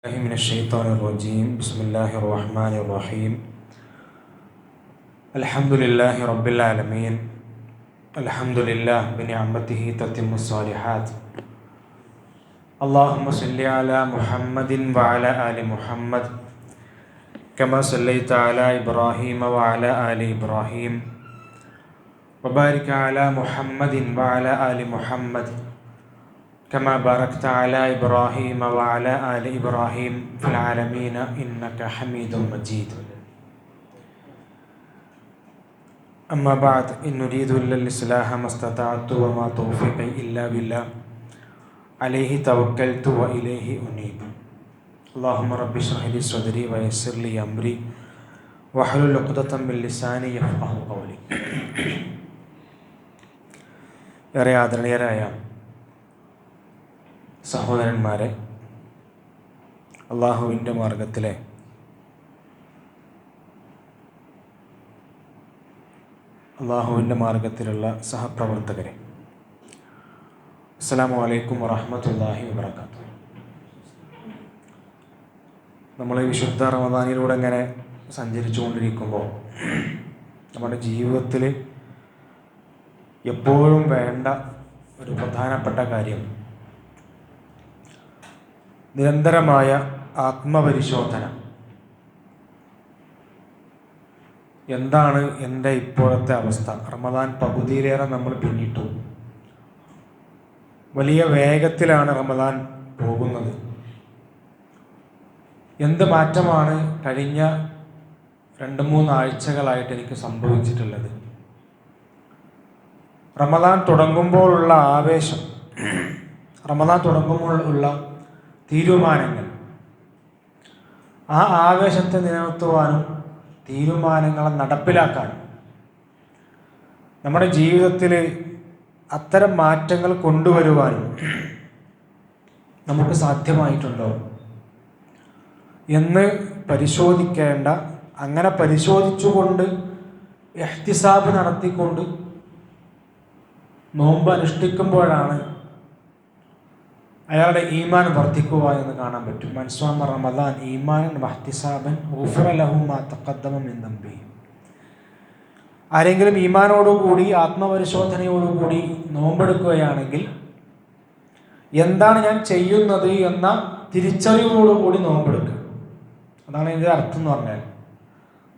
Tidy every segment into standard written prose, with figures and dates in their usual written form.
من الشيطان الرجيم بسم الله الرحمن الرحيم الحمد لله رب العالمين الحمد لله بنعمته تتم الصالحات اللهم صل على محمد وعلى آل محمد كما صليت على إبراهيم وعلى آل إبراهيم وبارك على محمد وعلى آل محمد كما باركت على إبراهيم وعلى آل إبراهيم في العالمين إنك حميد مجيد أما بعد إن نريد إلا الإصلاح ما استطعت وما توفيقي إلا بالله عليه توكلت وإليه أنيب اللهم رب اشرح لي صدري ويسر لي أمري واحلل عقدة من لساني يفقهوا قولي. ഏറെ ആദരണീയരായ സഹോദരന്മാരെ, അള്ളാഹുവിൻ്റെ മാർഗത്തിലെ മാർഗത്തിലുള്ള സഹപ്രവർത്തകരെ, അസ്സലാമു അലൈക്കും വറഹ്മത്തുള്ളാഹി വബറകാതുഹു. നമ്മൾ വിശുദ്ധ റമദാനിലൂടെ ഇങ്ങനെ സഞ്ചരിച്ചു കൊണ്ടിരിക്കുമ്പോൾ നമ്മുടെ ജീവിതത്തിൽ എപ്പോഴും വേണ്ട ഒരു പ്രധാനപ്പെട്ട കാര്യം നിരന്തരമായ ആത്മപരിശോധന. എന്താണ് എൻ്റെ ഇപ്പോഴത്തെ അവസ്ഥ? റമദാൻ പകുതിയിലേറെ നമ്മൾ പിന്നിട്ടു. വലിയ വേഗത്തിലാണ് റമദാൻ പോകുന്നത്. എന്ത് മാറ്റമാണ് കഴിഞ്ഞ 2-3 ആഴ്ചകളായിട്ട് എനിക്ക് സംഭവിച്ചിട്ടുള്ളത്? റമദാൻ തുടങ്ങുമ്പോഴുള്ള ആവേശം, റമദാൻ തുടങ്ങുമ്പോഴുള്ള തീരുമാനങ്ങൾ, ആ ആവേശത്തെ നിലനിർത്തുവാനും തീരുമാനങ്ങളെ നടപ്പിലാക്കാനും നമ്മുടെ ജീവിതത്തിൽ അത്തരം മാറ്റങ്ങൾ കൊണ്ടുവരുവാനും നമുക്ക് സാധ്യമായിട്ടുണ്ടോ എന്ന് പരിശോധിക്കേണ്ട, അങ്ങനെ പരിശോധിച്ചുകൊണ്ട് ഇഹ്തിസാബ് നടത്തിക്കൊണ്ട് നോമ്പ് അനുഷ്ഠിക്കുമ്പോഴാണ് അയാളുടെ ഈമാൻ വർദ്ധിക്കുക എന്ന് കാണാൻ പറ്റും. മൻ സ്വമ റമദാൻ ഈമാനൻ വഹ്തിസാബൻ ഗുഫിറ ലഹു മാ തഖദ്ദമ മിൻ ദംബിഹി. ആരെങ്കിലും ഈമാനോടുകൂടി ആത്മപരിശോധനയോടുകൂടി നോമ്പെടുക്കുകയാണെങ്കിൽ എന്താണ് ഞാൻ ചെയ്യുന്നത് എന്ന തിരിച്ചറിവോടുകൂടി നോമ്പെടുക്കുക. അതാണ് ഇതിൻ്റെ അർത്ഥം എന്ന് പറഞ്ഞാൽ,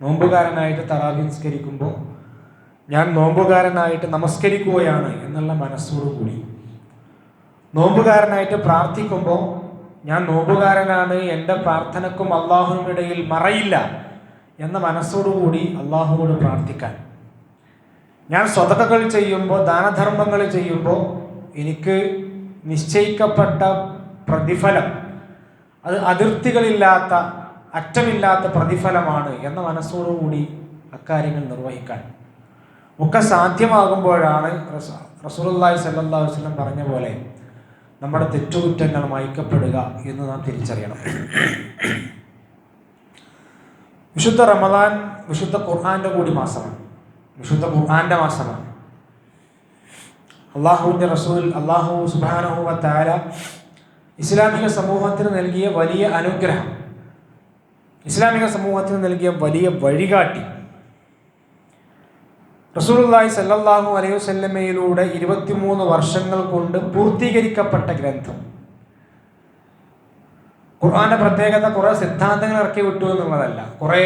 നോമ്പുകാരനായിട്ട് തറാവി നിസ്കരിക്കുമ്പോൾ ഞാൻ നോമ്പുകാരനായിട്ട് നമസ്കരിക്കുകയാണ് എന്നുള്ള മനസ്സോടുകൂടി, നോമ്പുകാരനായിട്ട് പ്രാർത്ഥിക്കുമ്പോൾ ഞാൻ നോമ്പുകാരനാണ്, എൻ്റെ പ്രാർത്ഥനക്കും അള്ളാഹുവിനും ഇടയിൽ മറയില്ല എന്ന മനസ്സോടുകൂടി അള്ളാഹുവോട് പ്രാർത്ഥിക്കാൻ. ഞാൻ സ്വതക്കകൾ ചെയ്യുമ്പോൾ, ദാനധർമ്മങ്ങൾ ചെയ്യുമ്പോൾ എനിക്ക് നിശ്ചയിക്കപ്പെട്ട പ്രതിഫലം, അത് അതിർത്തികളില്ലാത്ത അറ്റമില്ലാത്ത പ്രതിഫലമാണ് എന്ന മനസ്സോടുകൂടി അക്കാര്യങ്ങൾ നിർവഹിക്കാൻ ഒക്കെ സാധ്യമാകുമ്പോഴാണ് റസൂലുള്ളാഹി സ്വല്ലല്ലാഹു അലൈഹി വസല്ലം പറഞ്ഞ പോലെ നമ്മുടെ തെറ്റുകുറ്റങ്ങൾ മായ്ക്കപ്പെടുക എന്ന് നാം തിരിച്ചറിയണം. വിശുദ്ധ റമദാൻ വിശുദ്ധ ഖുർആന്റെ കൂടി മാസമാണ്, വിശുദ്ധ ഖുർആന്റെ മാസമാണ്. അള്ളാഹുവിൻ്റെ റസൂൽ അള്ളാഹു സുബ്ഹാനഹു വ തആല ഇസ്ലാമിക സമൂഹത്തിന് നൽകിയ വലിയ അനുഗ്രഹം, ഇസ്ലാമിക സമൂഹത്തിന് നൽകിയ വലിയ വഴികാട്ടി, റസൂലുള്ളാഹി സ്വല്ലല്ലാഹു അലൈഹി വസല്ലമയിലൂടെ 23 വർഷങ്ങൾ കൊണ്ട് പൂർത്തീകരിക്കപ്പെട്ട ഗ്രന്ഥം. ഖുർആന്റെ പ്രത്യേകത കുറേ സിദ്ധാന്തങ്ങൾ ഇറക്കി വിട്ടു എന്നുള്ളതല്ല, കുറേ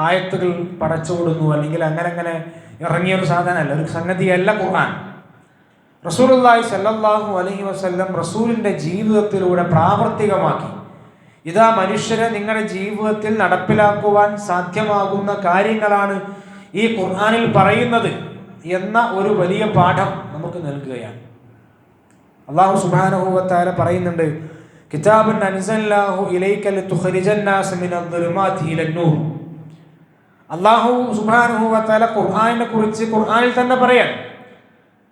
ആയത്തുകൾ പടച്ചു കൊടുന്നു, അല്ലെങ്കിൽ അങ്ങനെ ഇറങ്ങിയൊരു സാധനമല്ല, ഒരു സംഗതിയല്ല ഖുർആൻ. റസൂലുള്ളാഹി സ്വല്ലല്ലാഹു അലൈഹി വസല്ലം റസൂലിൻ്റെ ജീവിതത്തിലൂടെ പ്രാവർത്തികമാക്കി, ഇതാ മനുഷ്യരെ നിങ്ങളുടെ ജീവിതത്തിൽ നടപ്പിലാക്കുവാൻ സാധ്യമാകുന്ന കാര്യങ്ങളാണ് ഈ ഖുർആനിൽ പറയുന്നത് എന്ന ഒരു വലിയ പാഠം നമുക്ക് നൽകുകയാണ്. അല്ലാഹു സുബ്ഹാനഹു വ തആല പറയുന്നുണ്ട്, കിതാബുൻ അൻസൽനാഹു ഇലൈക ലിതുഖ്രിജൻ നാസ മിനദ്ദുലുമാതി ഇലന്നൂർ. അല്ലാഹു സുബ്ഹാനഹു വ തആല ഖുർആനിനെ കുറിച്ച് ഖുർആനിൽ തന്നെ പറയാൻ,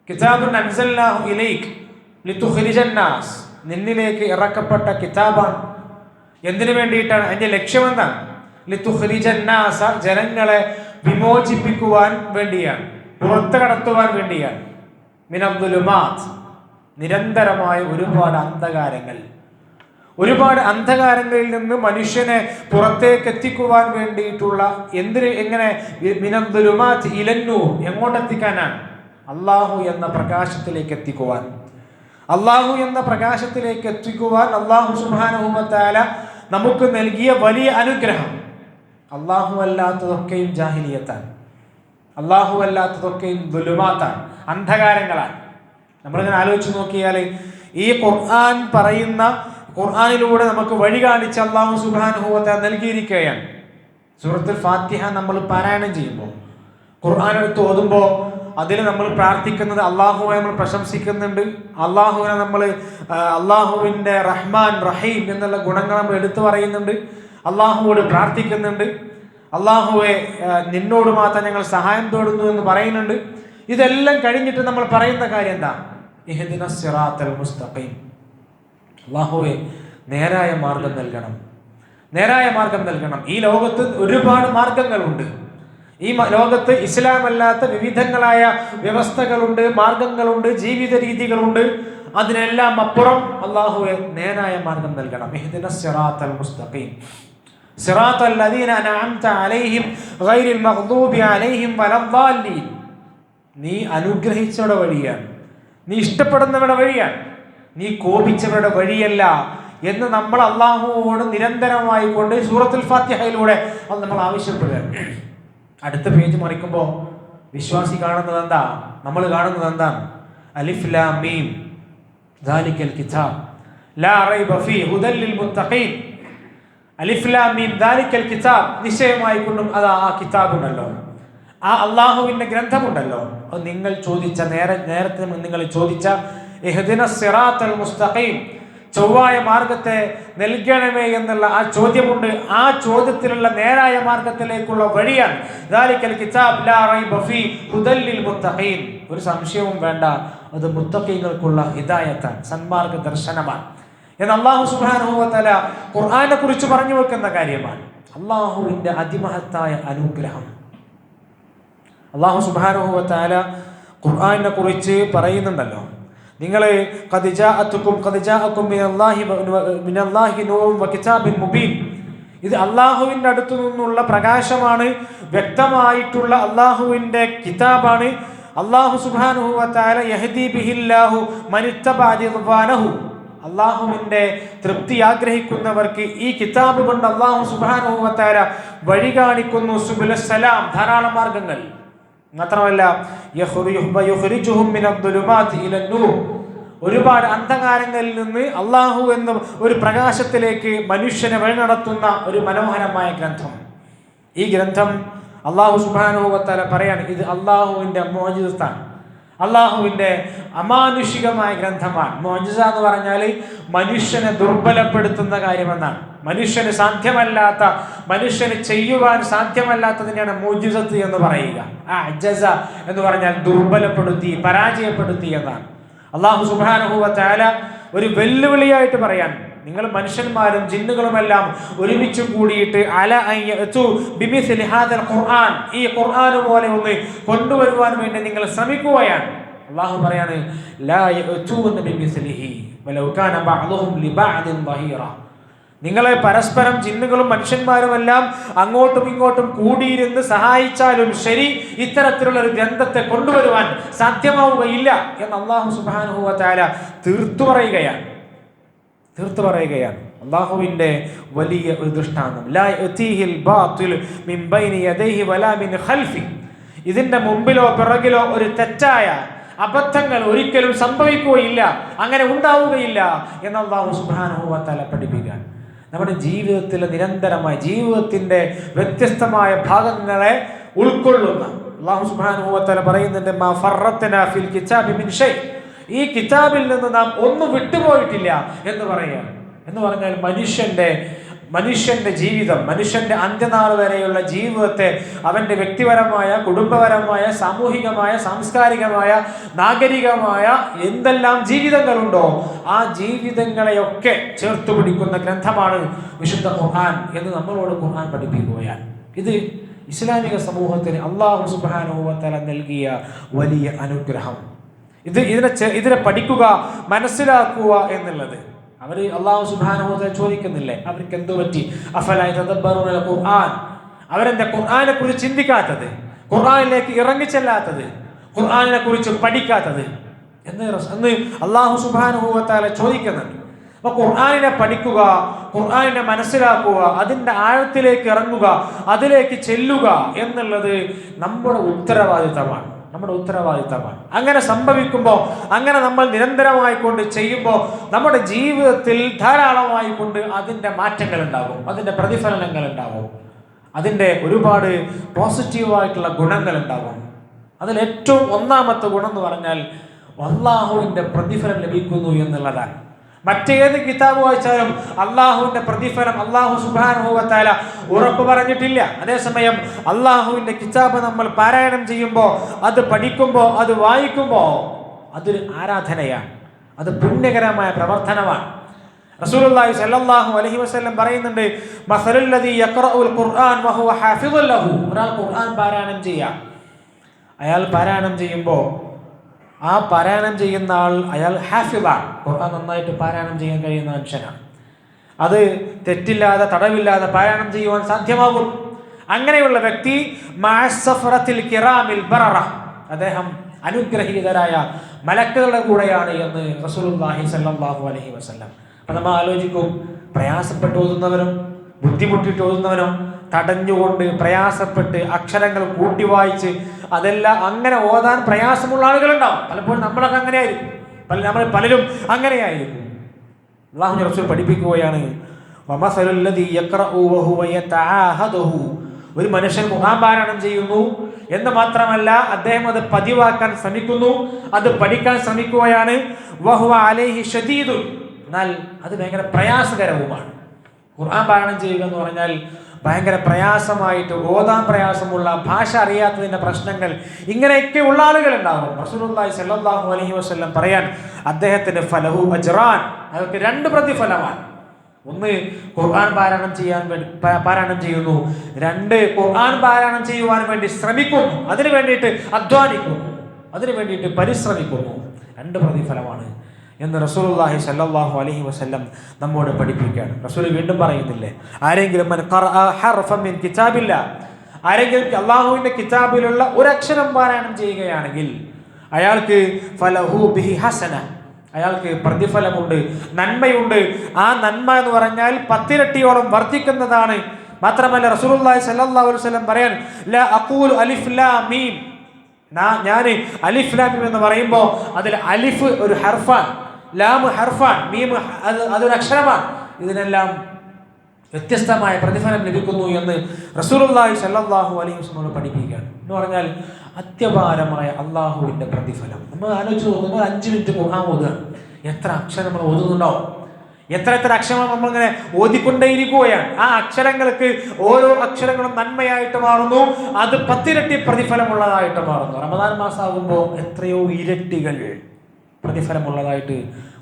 കിതാബുൻ അൻസൽനാഹു ഇലൈക ലിതുഖ്രിജൻ നാസ്, നിന്നിലേക്ക് ഇറക്കപ്പെട്ട കിതാബാണ്. എന്തിനു വേണ്ടിയിട്ടാണ്? അതിന്റെ ലക്ഷ്യം എന്താണ്? ലിതുഖ്രിജൻ നാസ, ജനങ്ങളെ വിമോചിപ്പിക്കുവാൻ വേണ്ടിയാണ്, പുറത്തു കടത്തുവാൻ വേണ്ടിയാണ്. മിനദ്ദുലുമാത്, നിരന്തരമായ ഒരുപാട് അന്ധകാരങ്ങൾ, ഒരുപാട് അന്ധകാരങ്ങളിൽ നിന്ന് മനുഷ്യനെ പുറത്തേക്ക് എത്തിക്കുവാൻ വേണ്ടിയിട്ടുള്ള എങ്ങനെ മിനദ്ദുലുമാത്തി ഇലന്നൂർ എങ്ങോട്ടെത്തിക്കാനാണ്? അള്ളാഹു എന്ന പ്രകാശത്തിലേക്ക് എത്തിക്കുവാൻ. അള്ളാഹു എന്ന പ്രകാശത്തിലേക്ക് എത്തിക്കുവാൻ അള്ളാഹു സുബ്ഹാനഹു വ തആല നമുക്ക് നൽകിയ വലിയ അനുഗ്രഹം. അള്ളാഹു അല്ലാത്തതൊക്കെയും ജാഹിലിയത്താണ്, അള്ളാഹു അല്ലാത്തതൊക്കെയും ദുലുമാത്താണ്, അന്ധകാരങ്ങളാണ്. നമ്മളിങ്ങനെ ആലോചിച്ച് നോക്കിയാൽ ഈ ഖുർആൻ പറയുന്ന, ഖുർആനിലൂടെ നമുക്ക് വഴി കാണിച്ച് അള്ളാഹു സുബ്ഹാനഹു വ തആല നൽകിയിരിക്കുകയാണ്. സൂറത്തുൽ ഫാത്തിഹ നമ്മൾ പാരായണം ചെയ്യുമ്പോൾ, ഖുർആൻ എടുത്ത് ഓതുമ്പോൾ അതിൽ നമ്മൾ പ്രാർത്ഥിക്കുന്നത്, അള്ളാഹുവിനെ നമ്മൾ പ്രശംസിക്കുന്നുണ്ട്, അള്ളാഹുവിൻ്റെ റഹ്മാൻ റഹീം എന്നുള്ള ഗുണങ്ങൾ നമ്മൾ എടുത്തു പറയുന്നുണ്ട്, അള്ളാഹുവോട് പ്രാർത്ഥിക്കുന്നുണ്ട്, അള്ളാഹുവെ നിന്നോട് മാത്രം ഞങ്ങൾ സഹായം തേടുന്നു എന്ന് പറയുന്നുണ്ട്. ഇതെല്ലാം കഴിഞ്ഞിട്ട് നമ്മൾ പറയുന്ന കാര്യം എന്താ? ഇഹ്ദിനസ് സിറാത്തൽ മുസ്തഖീം. അള്ളാഹുവെ നേരായ മാർഗം നൽകണം, നേരായ മാർഗം നൽകണം. ഈ ലോകത്ത് ഒരുപാട് മാർഗങ്ങളുണ്ട്. ഈ ലോകത്ത് ഇസ്ലാം അല്ലാത്ത വിവിധങ്ങളായ വ്യവസ്ഥകളുണ്ട്, മാർഗങ്ങളുണ്ട്, ജീവിത രീതികളുണ്ട്. അതിനെല്ലാം അപ്പുറം അള്ളാഹുവെ നേരായ മാർഗം നൽകണം. ഇഹ്ദിനസ് സിറാത്തൽ മുസ്തഖീം സിറാത്തൽ ലദീന അൻഅംത അലൈഹിം ഗൈറിൽ മഗ്ദൂബി അലൈഹിം വലദ്ദാല്ലീൻ. നീ അനുഗ്രഹിച്ചവരുടെ വഴിയാണ്, നീ ഇഷ്ടപ്പെടുന്നവരുടെ വഴിയാണ്, നീ കോപിച്ചവരുടെ വഴിയല്ല എന്ന് നമ്മൾ അള്ളാഹുവോട് നിരന്തരമായി കൊണ്ട് സൂറത്തുൽ ഫാത്തിഹയിലൂടെ അത് നമ്മൾ ആവശ്യപ്പെടുകയാണ്. അടുത്ത പേജ് മറിക്കുമ്പോൾ വിശ്വാസി കാണുന്നത് എന്താ? നമ്മൾ കാണുന്നത് എന്താണ്? അലിഫ് ലാം മീം ദാലിക്കൽ കിതാബ് ലാ റൈബ ഫീഹി ഹുദൽ ലിൽ മുത്തഖീൻ. അലിഫ് ലാം മീം ദാലിക്കൽ കിതാബ്, നിശ്ചയമായി കൊണ്ടും അത് ആ കിതാബുണ്ടല്ലോ, ആ അള്ളാഹുവിൻ്റെ ഗ്രന്ഥമുണ്ടല്ലോ. അത് നിങ്ങൾ ചോദിച്ച നേരത്തെ നിങ്ങൾ ചോദിച്ച ഇഹ്ദിനസ് സിറാത്തൽ മുസ്തഖീം, ചൊവ്വായ മാർഗത്തെ നൽകണമേ എന്നുള്ള ആ ചോദ്യമുണ്ട്. ആ ചോദ്യത്തിലുള്ള നേരായ മാർഗത്തിലേക്കുള്ള വഴിയാണ് ദാലിക്കൽ കിതാബ് ലാ റൈബ ഫീഹി ഹുദൽ ലിൽ മുത്തഖീൻ. ഒരു സംശയവും വേണ്ട, അത് മുത്തഖീങ്ങൾക്കുള്ള ഹിദായത്താണ്, സന്മാർഗ ദർശനമാണ് എന്ന് അല്ലാഹു സുബ്ഹാനഹു വ തആല ഖുർആനെ കുറിച്ച് പറഞ്ഞു വെക്കുന്ന കാര്യമാണ്. അല്ലാഹുവിൻ്റെ അതിമഹത്തായ അനുഗ്രഹം. അല്ലാഹു സുബ്ഹാനഹു വ തആല ഖുർആനെ കുറിച്ച് പറയുന്നുണ്ടല്ലോ, നിങ്ങൾ ഖദ് ജാഅക്കും മിനല്ലാഹി നൂറുൻ വ കിതാബിൻ മുബീൻ. ഇത് അള്ളാഹുവിൻ്റെ അടുത്തു നിന്നുള്ള പ്രകാശമാണ്, വ്യക്തമായിട്ടുള്ള അള്ളാഹുവിൻ്റെ കിതാബാണ്. അല്ലാഹു സുബ്ഹാനഹു വ തആല യഹ്ദി ബിഹില്ലാഹു മനിത്തബഅ റിദ്വാനഹു. അള്ളാഹുവിൻ്റെ തൃപ്തി ആഗ്രഹിക്കുന്നവർക്ക് ഈ കിതാബ് കൊണ്ട് അള്ളാഹു സുബ്ഹാനഹു വ തആല വഴി കാണിക്കുന്നു. സുബുലസ്സലാം, ധാരാളം മാർഗങ്ങൾ. മാത്രമല്ല യഖ്റുജുഹും മിനദ്ദുലുമാതി ഇലന്നൂർ, ഒരുപാട് അന്ധകാരങ്ങളിൽ നിന്ന് അള്ളാഹു എന്ന ഒരു പ്രകാശത്തിലേക്ക് മനുഷ്യനെ വഴി നടത്തുന്ന ഒരു മനോഹരമായ ഗ്രന്ഥം. ഈ ഗ്രന്ഥം അള്ളാഹു സുബ്ഹാനഹു വ തആല പറയാണ്, ഇത് അള്ളാഹുവിൻ്റെ മുഅ്ജിസത്താണ്, അള്ളാഹുവിൻ്റെ അമാനുഷികമായ ഗ്രന്ഥമാണ്. മുഅ്ജിസ എന്ന് പറഞ്ഞാൽ മനുഷ്യനെ ദുർബലപ്പെടുത്തുന്ന കാര്യമെന്നാണ്. മനുഷ്യന് സാധ്യമല്ലാത്ത, മനുഷ്യന് ചെയ്യുവാൻ സാധ്യമല്ലാത്തതിനെയാണ് മുഅ്ജിസത്ത് എന്ന് പറയുക. അഅ്ജസ എന്ന് പറഞ്ഞാൽ ദുർബലപ്പെടുത്തി, പരാജയപ്പെടുത്തി എന്നാണ്. അള്ളാഹു സുബ്ഹാനഹു വ തആല ഒരു വെല്ലുവിളിയായിട്ട് പറയാൻ, നിങ്ങൾ മനുഷ്യന്മാരും ജിന്നുകളുമെല്ലാം ഒരുമിച്ച് കൂടിയിട്ട് ബിമിസ്ലി ഹാദൽ ഖുർആൻ, ഈ ഖുർആൻ പോലെ ഒന്ന് കൊണ്ടുവരുവാൻ വേണ്ടി നിങ്ങൾ ശ്രമിക്കുകയാണ്. അള്ളാഹു പറയാണ്, ലാ യഅ്തൂന ബിമിസ്ലിഹി വലൗ കാന ബഅ്ദുഹും ലിബഅദിൻ ദഹീറ. നിങ്ങളെ പരസ്പരം ജിന്നുകളും മനുഷ്യന്മാരുമെല്ലാം അങ്ങോട്ടും ഇങ്ങോട്ടും കൂടിയിരുന്ന് സഹായിച്ചാലും ശരി, ഇത്തരത്തിലുള്ള ഒരു ഗ്രന്ഥത്തെ കൊണ്ടുവരുവാൻ സാധ്യമാവുകയില്ല എന്ന് അള്ളാഹു സുബ്ഹാനഹു വ തആല തീർത്തു പറയുകയാണ്. അള്ളാഹുവിൻ്റെ വലിയ ഒരു ദൃഷ്ടാന്തം. ലാ യഅ്തീഹിൽ ബാത്തിൽ മിൻ ബൈനി യദൈഹി വലാ മിൻ ഖൽഫി. ഇതിൻ്റെ മുമ്പിലോ പിറകിലോ ഒരു തെറ്റായ അബദ്ധങ്ങൾ ഒരിക്കലും സംഭവിക്കുകയില്ല, അങ്ങനെ ഉണ്ടാവുകയില്ല എന്ന് അള്ളാഹു സുബ്ഹാനഹു വ തആല പഠിപ്പിക്കാൻ. നമ്മുടെ ജീവിതത്തിൽ നിരന്തരമായ ജീവിതത്തിൻ്റെ വ്യത്യസ്തമായ ഭാഗങ്ങളെ ഉൾക്കൊള്ളുന്ന അള്ളാഹു സുബ്ഹാനഹു വ തആല പറയുന്നുണ്ട്, മാ ഫറത്നാ ഫിൽ കിതാബി മിൻ ഷൈ. ഈ കിതാബിൽ നിന്ന് നാം ഒന്നും വിട്ടുപോയിട്ടില്ല എന്ന് പറയുകയാണ്. എന്ന് പറഞ്ഞാൽ മനുഷ്യന്റെ ജീവിതം, മനുഷ്യന്റെ അന്ത്യനാൾ വരെയുള്ള ജീവിതത്തെ അവൻ്റെ വ്യക്തിപരമായ, കുടുംബപരമായ, സാമൂഹികമായ, സാംസ്കാരികമായ, നാഗരികമായ എന്തെല്ലാം ജീവിതങ്ങളുണ്ടോ ആ ജീവിതങ്ങളെയൊക്കെ ചേർത്തു പിടിക്കുന്ന ഗ്രന്ഥമാണ് വിശുദ്ധ ഖുർആൻ എന്ന് നമ്മളോട് ഖുർആൻ പഠിപ്പിക്കുകയാണ്. ഇത് ഇസ്ലാമിക സമൂഹത്തിന് അല്ലാഹു സുബ്ഹാനഹു വ തആല നൽകിയ വലിയ അനുഗ്രഹം. ഇതിനെ പഠിക്കുക, മനസ്സിലാക്കുക എന്നുള്ളത് അവർ അല്ലാഹു സുബ്ഹാനഹു വ തആല ചോദിക്കുന്നില്ലേ അവർക്ക് എന്തു പറ്റി? അഫലാ യതദബ്ബറൂനൽ ഖുർആൻ, അവരെന്താ ഖുർആനെ കുറിച്ച് ചിന്തിക്കാത്തത്, ഖുർആനിലേക്ക് ഇറങ്ങിച്ചെല്ലാത്തത്, ഖുർആനിനെ കുറിച്ച് പഠിക്കാത്തത് എന്ന് അല്ലാഹു സുബ്ഹാനഹു വ തആല ചോദിക്കുന്നുണ്ട്. അപ്പൊ ഖുർആനിനെ പഠിക്കുക, ഖുർആനിനെ മനസ്സിലാക്കുക, അതിൻ്റെ ആഴത്തിലേക്ക് ഇറങ്ങുക, അതിലേക്ക് ചെല്ലുക എന്നുള്ളത് നമ്മുടെ ഉത്തരവാദിത്തമാണ്. അങ്ങനെ സംഭവിക്കുമ്പോൾ, അങ്ങനെ നമ്മൾ നിരന്തരമായിക്കൊണ്ട് ചെയ്യുമ്പോൾ നമ്മുടെ ജീവിതത്തിൽ ധാരാളമായിക്കൊണ്ട് അതിൻ്റെ മാറ്റങ്ങൾ ഉണ്ടാകും, അതിൻ്റെ പ്രതിഫലനങ്ങൾ ഉണ്ടാകും, അതിൻ്റെ ഒരുപാട് പോസിറ്റീവായിട്ടുള്ള ഗുണങ്ങൾ ഉണ്ടാകും. അതിൽ ഏറ്റവും ഒന്നാമത്തെ ഗുണം എന്ന് പറഞ്ഞാൽ അല്ലാഹുവിൻ്റെ പ്രതിഫലം ലഭിക്കുന്നു എന്നുള്ളതാണ്. മറ്റേത് കിതാബ് വായിച്ചാലും അള്ളാഹുവിന്റെ പ്രതിഫലം അല്ലാഹു സുബ്ഹാനഹു വ തആല ഉറപ്പ് പറഞ്ഞിട്ടില്ല. അതേസമയം അള്ളാഹുവിന്റെ കിതാബ് നമ്മൾ പാരായണം ചെയ്യുമ്പോൾ, അത് പഠിക്കുമ്പോൾ, അത് വായിക്കുമ്പോൾ അതൊരു ആരാധനയാണ്, അത് പുണ്യകരമായ പ്രവർത്തനമാണ്. റസൂലുള്ളാഹി സ്വല്ലല്ലാഹു അലൈഹി വസല്ലം പറയുന്നുണ്ട്, മസലുൽ ലദീ യഖറഉൽ ഖുർആൻ വഹുവ ഹാഫിദുൻ ലഹു. ഒരാൾ ഖുർആൻ പാരായണം ചെയ്യുക, അയാൾ പാരായണം ചെയ്യുമ്പോൾ ആ പാരായണം ചെയ്യുന്ന ആൾ അയാൾ ഹാഫിദാണ്, ഖുർആൻ നന്നായിട്ട് പാരായണം ചെയ്യാൻ കഴിയുന്ന മനുഷ്യനാണ്. അത് തെറ്റില്ലാതെ തടവില്ലാതെ പാരായണം ചെയ്യുവാൻ സാധ്യമാകും. അങ്ങനെയുള്ള വ്യക്തി മഅസ്സഫറത്തിൽ കിറാമിൽ ബററ, അദ്ദേഹം അനുഗ്രഹീതരായ മലക്കുകളുടെ കൂടെയാണ് എന്ന് റസൂലുള്ളാഹി സ്വല്ലല്ലാഹു അലൈഹി വസല്ലം. അപ്പം നമ്മൾ ആലോചിക്കും, പ്രയാസപ്പെട്ട് ഓതുന്നവരും ബുദ്ധിമുട്ടിട്ട് ഓതുന്നവരും തടഞ്ഞുകൊണ്ട് പ്രയാസപ്പെട്ട് അക്ഷരങ്ങൾ കൂട്ടി വായിച്ച് അതെല്ലാം അങ്ങനെ ഓതാൻ പ്രയാസമുള്ള ആളുകളുണ്ടാവും. പലപ്പോഴും നമ്മളൊക്കെ അങ്ങനെയായിരിക്കും, നമ്മൾ പലരും അങ്ങനെയായിരിക്കും. അല്ലാഹുവിന്റെ റസൂൽ പഠിപ്പിക്കുകയാണ്, ഒരു മനുഷ്യൻ ഖുർആൻ പാരായണം ചെയ്യുന്നു എന്ന് മാത്രമല്ല, അദ്ദേഹം അത് പതിവാക്കാൻ ശ്രമിക്കുന്നു, അത് പഠിക്കാൻ ശ്രമിക്കുകയാണ്. വഹുവ അലൈഹി ഷദീദുൻ, എന്നാൽ അത് ഭയങ്കര പ്രയാസകരവുമാണ്. ഖുർആൻ പാരായണം ചെയ്യുക എന്ന് പറഞ്ഞാൽ ഭയങ്കര പ്രയാസമായിട്ട്, ഓതാൻ പ്രയാസമുള്ള, ഭാഷ അറിയാത്തതിൻ്റെ പ്രശ്നങ്ങൾ, ഇങ്ങനെയൊക്കെ ഉള്ള ആളുകളുണ്ടാകും. റസൂലുള്ളാഹി സ്വല്ലല്ലാഹു അലൈഹി വസല്ലം പറയാൻ, അദ്ദേഹത്തിന് ഫലഹു അജ്റാൻ, അയാൾക്ക് 2 പ്രതിഫലമാണ്. ഒന്ന്, ഖുർആൻ പാരായണം ചെയ്യുന്നു. 2, ഖുർആൻ പാരായണം ചെയ്യുവാൻ വേണ്ടി ശ്രമിക്കുന്നു, അതിനു വേണ്ടിയിട്ട് അധ്വാനിക്കുന്നു, അതിനു വേണ്ടിയിട്ട് പരിശ്രമിക്കുന്നു. 2 പ്രതിഫലമാണ് എന്ന് റസൂലുള്ളാഹി സ്വല്ലല്ലാഹു അലൈഹി വസല്ലം നമ്മോട് പഠിപ്പിക്കുകയാണ്. റസൂൽ വീണ്ടും പറയുന്നില്ലേ, ആരെങ്കിലും അല്ലാഹുവിന്റെ കിതാബിലുള്ള ഒരു അക്ഷരം പാരായണം ചെയ്യുകയാണെങ്കിൽ അയാൾക്ക് ഫലഹു ബിഹി ഹസന, അയാൾക്ക് പ്രതിഫലമുണ്ട്, നന്മയുണ്ട്. ആ നന്മ എന്ന് പറഞ്ഞാൽ 10 ഇരട്ടിയോളം വർദ്ധിക്കുന്നതാണ്. മാത്രമല്ല റസൂലുള്ളാഹി സ്വല്ലല്ലാഹു അലൈഹി വസല്ലം പറയാൻ, ലാ അഖൂലു അലിഫ് ലാം മീം, ഞാൻ അലിഫ് ലാം മീം എന്ന് പറയുമ്പോൾ അതിൽ അലിഫ് ഒരു ഹർഫാൻ, ലാം ഹർഫാൻ, മീം അതൊരു അക്ഷരമാണ്. ഇതിനെല്ലാം വ്യത്യസ്തമായ പ്രതിഫലം ലഭിക്കുന്നു എന്ന് റസൂലുള്ളാഹി സ്വല്ലല്ലാഹു അലൈഹി വസല്ലം പഠിപ്പിക്കുകയാണ്. എന്ന് പറഞ്ഞാൽ അത്യപാരമായ അള്ളാഹുവിൻ്റെ പ്രതിഫലം. നമ്മൾ ആലോചിച്ച് നോക്കുമ്പോൾ 5 മിനിറ്റ് ഖുർആൻ ഓതുകയാണ്, എത്ര അക്ഷരം നമ്മൾ ഓതുന്നുണ്ടാവും, എത്ര അക്ഷരങ്ങൾ നമ്മളിങ്ങനെ ഓതിക്കൊണ്ടേയിരിക്കുകയാണ്. ആ അക്ഷരങ്ങൾക്ക് ഓരോ അക്ഷരങ്ങളും നന്മയായിട്ട് മാറുന്നു, അത് 10 ഇരട്ടി പ്രതിഫലമുള്ളതായിട്ട് മാറുന്നു. റമദാൻ മാസമാകുമ്പോൾ എത്രയോ ഇരട്ടികൾ പ്രതിഫലമുള്ളതായിട്ട്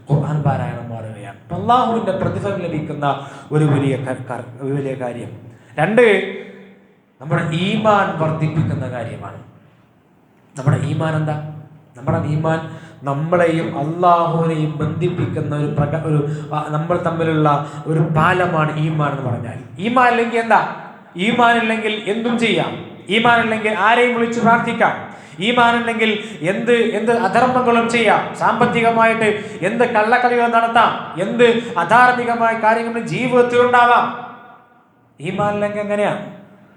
ഖുർആൻ പാരായണം മാറുകയാണ്. അല്ലാഹുവിൻ്റെ പ്രതിഫലം ലഭിക്കുന്ന ഒരു വലിയ കാര്യം. 2, നമ്മുടെ ഈമാൻ വർദ്ധിപ്പിക്കുന്ന കാര്യമാണ്. നമ്മുടെ ഈമാൻ എന്താ? നമ്മുടെ ഈമാൻ നമ്മളെയും അള്ളാഹുവിനെയും ബന്ധിപ്പിക്കുന്ന നമ്മൾ തമ്മിലുള്ള ഒരു പാലമാണ് ഈമാൻ എന്ന് പറഞ്ഞാൽ. ഈമാൻ ഇല്ലെങ്കിൽ എന്താ? ഈമാൻ ഇല്ലെങ്കിൽ എന്തും ചെയ്യാം, ഈമാൻ ഇല്ലെങ്കിൽ ആരെയും വിളിച്ച് പ്രാർത്ഥിക്കാം, ഈമാൻ ഇല്ലെങ്കിൽ എന്ത് അധർമ്മങ്ങളും ചെയ്യാം, സാമ്പത്തികമായിട്ട് എന്ത് കള്ളക്കളികൾ നടത്താം, എന്ത് അധാർമികമായ കാര്യങ്ങൾ ജീവിതത്തിൽ ഉണ്ടാവാം. ഈമാൻ ഇല്ലെങ്കിൽ എങ്ങനെയാണ്?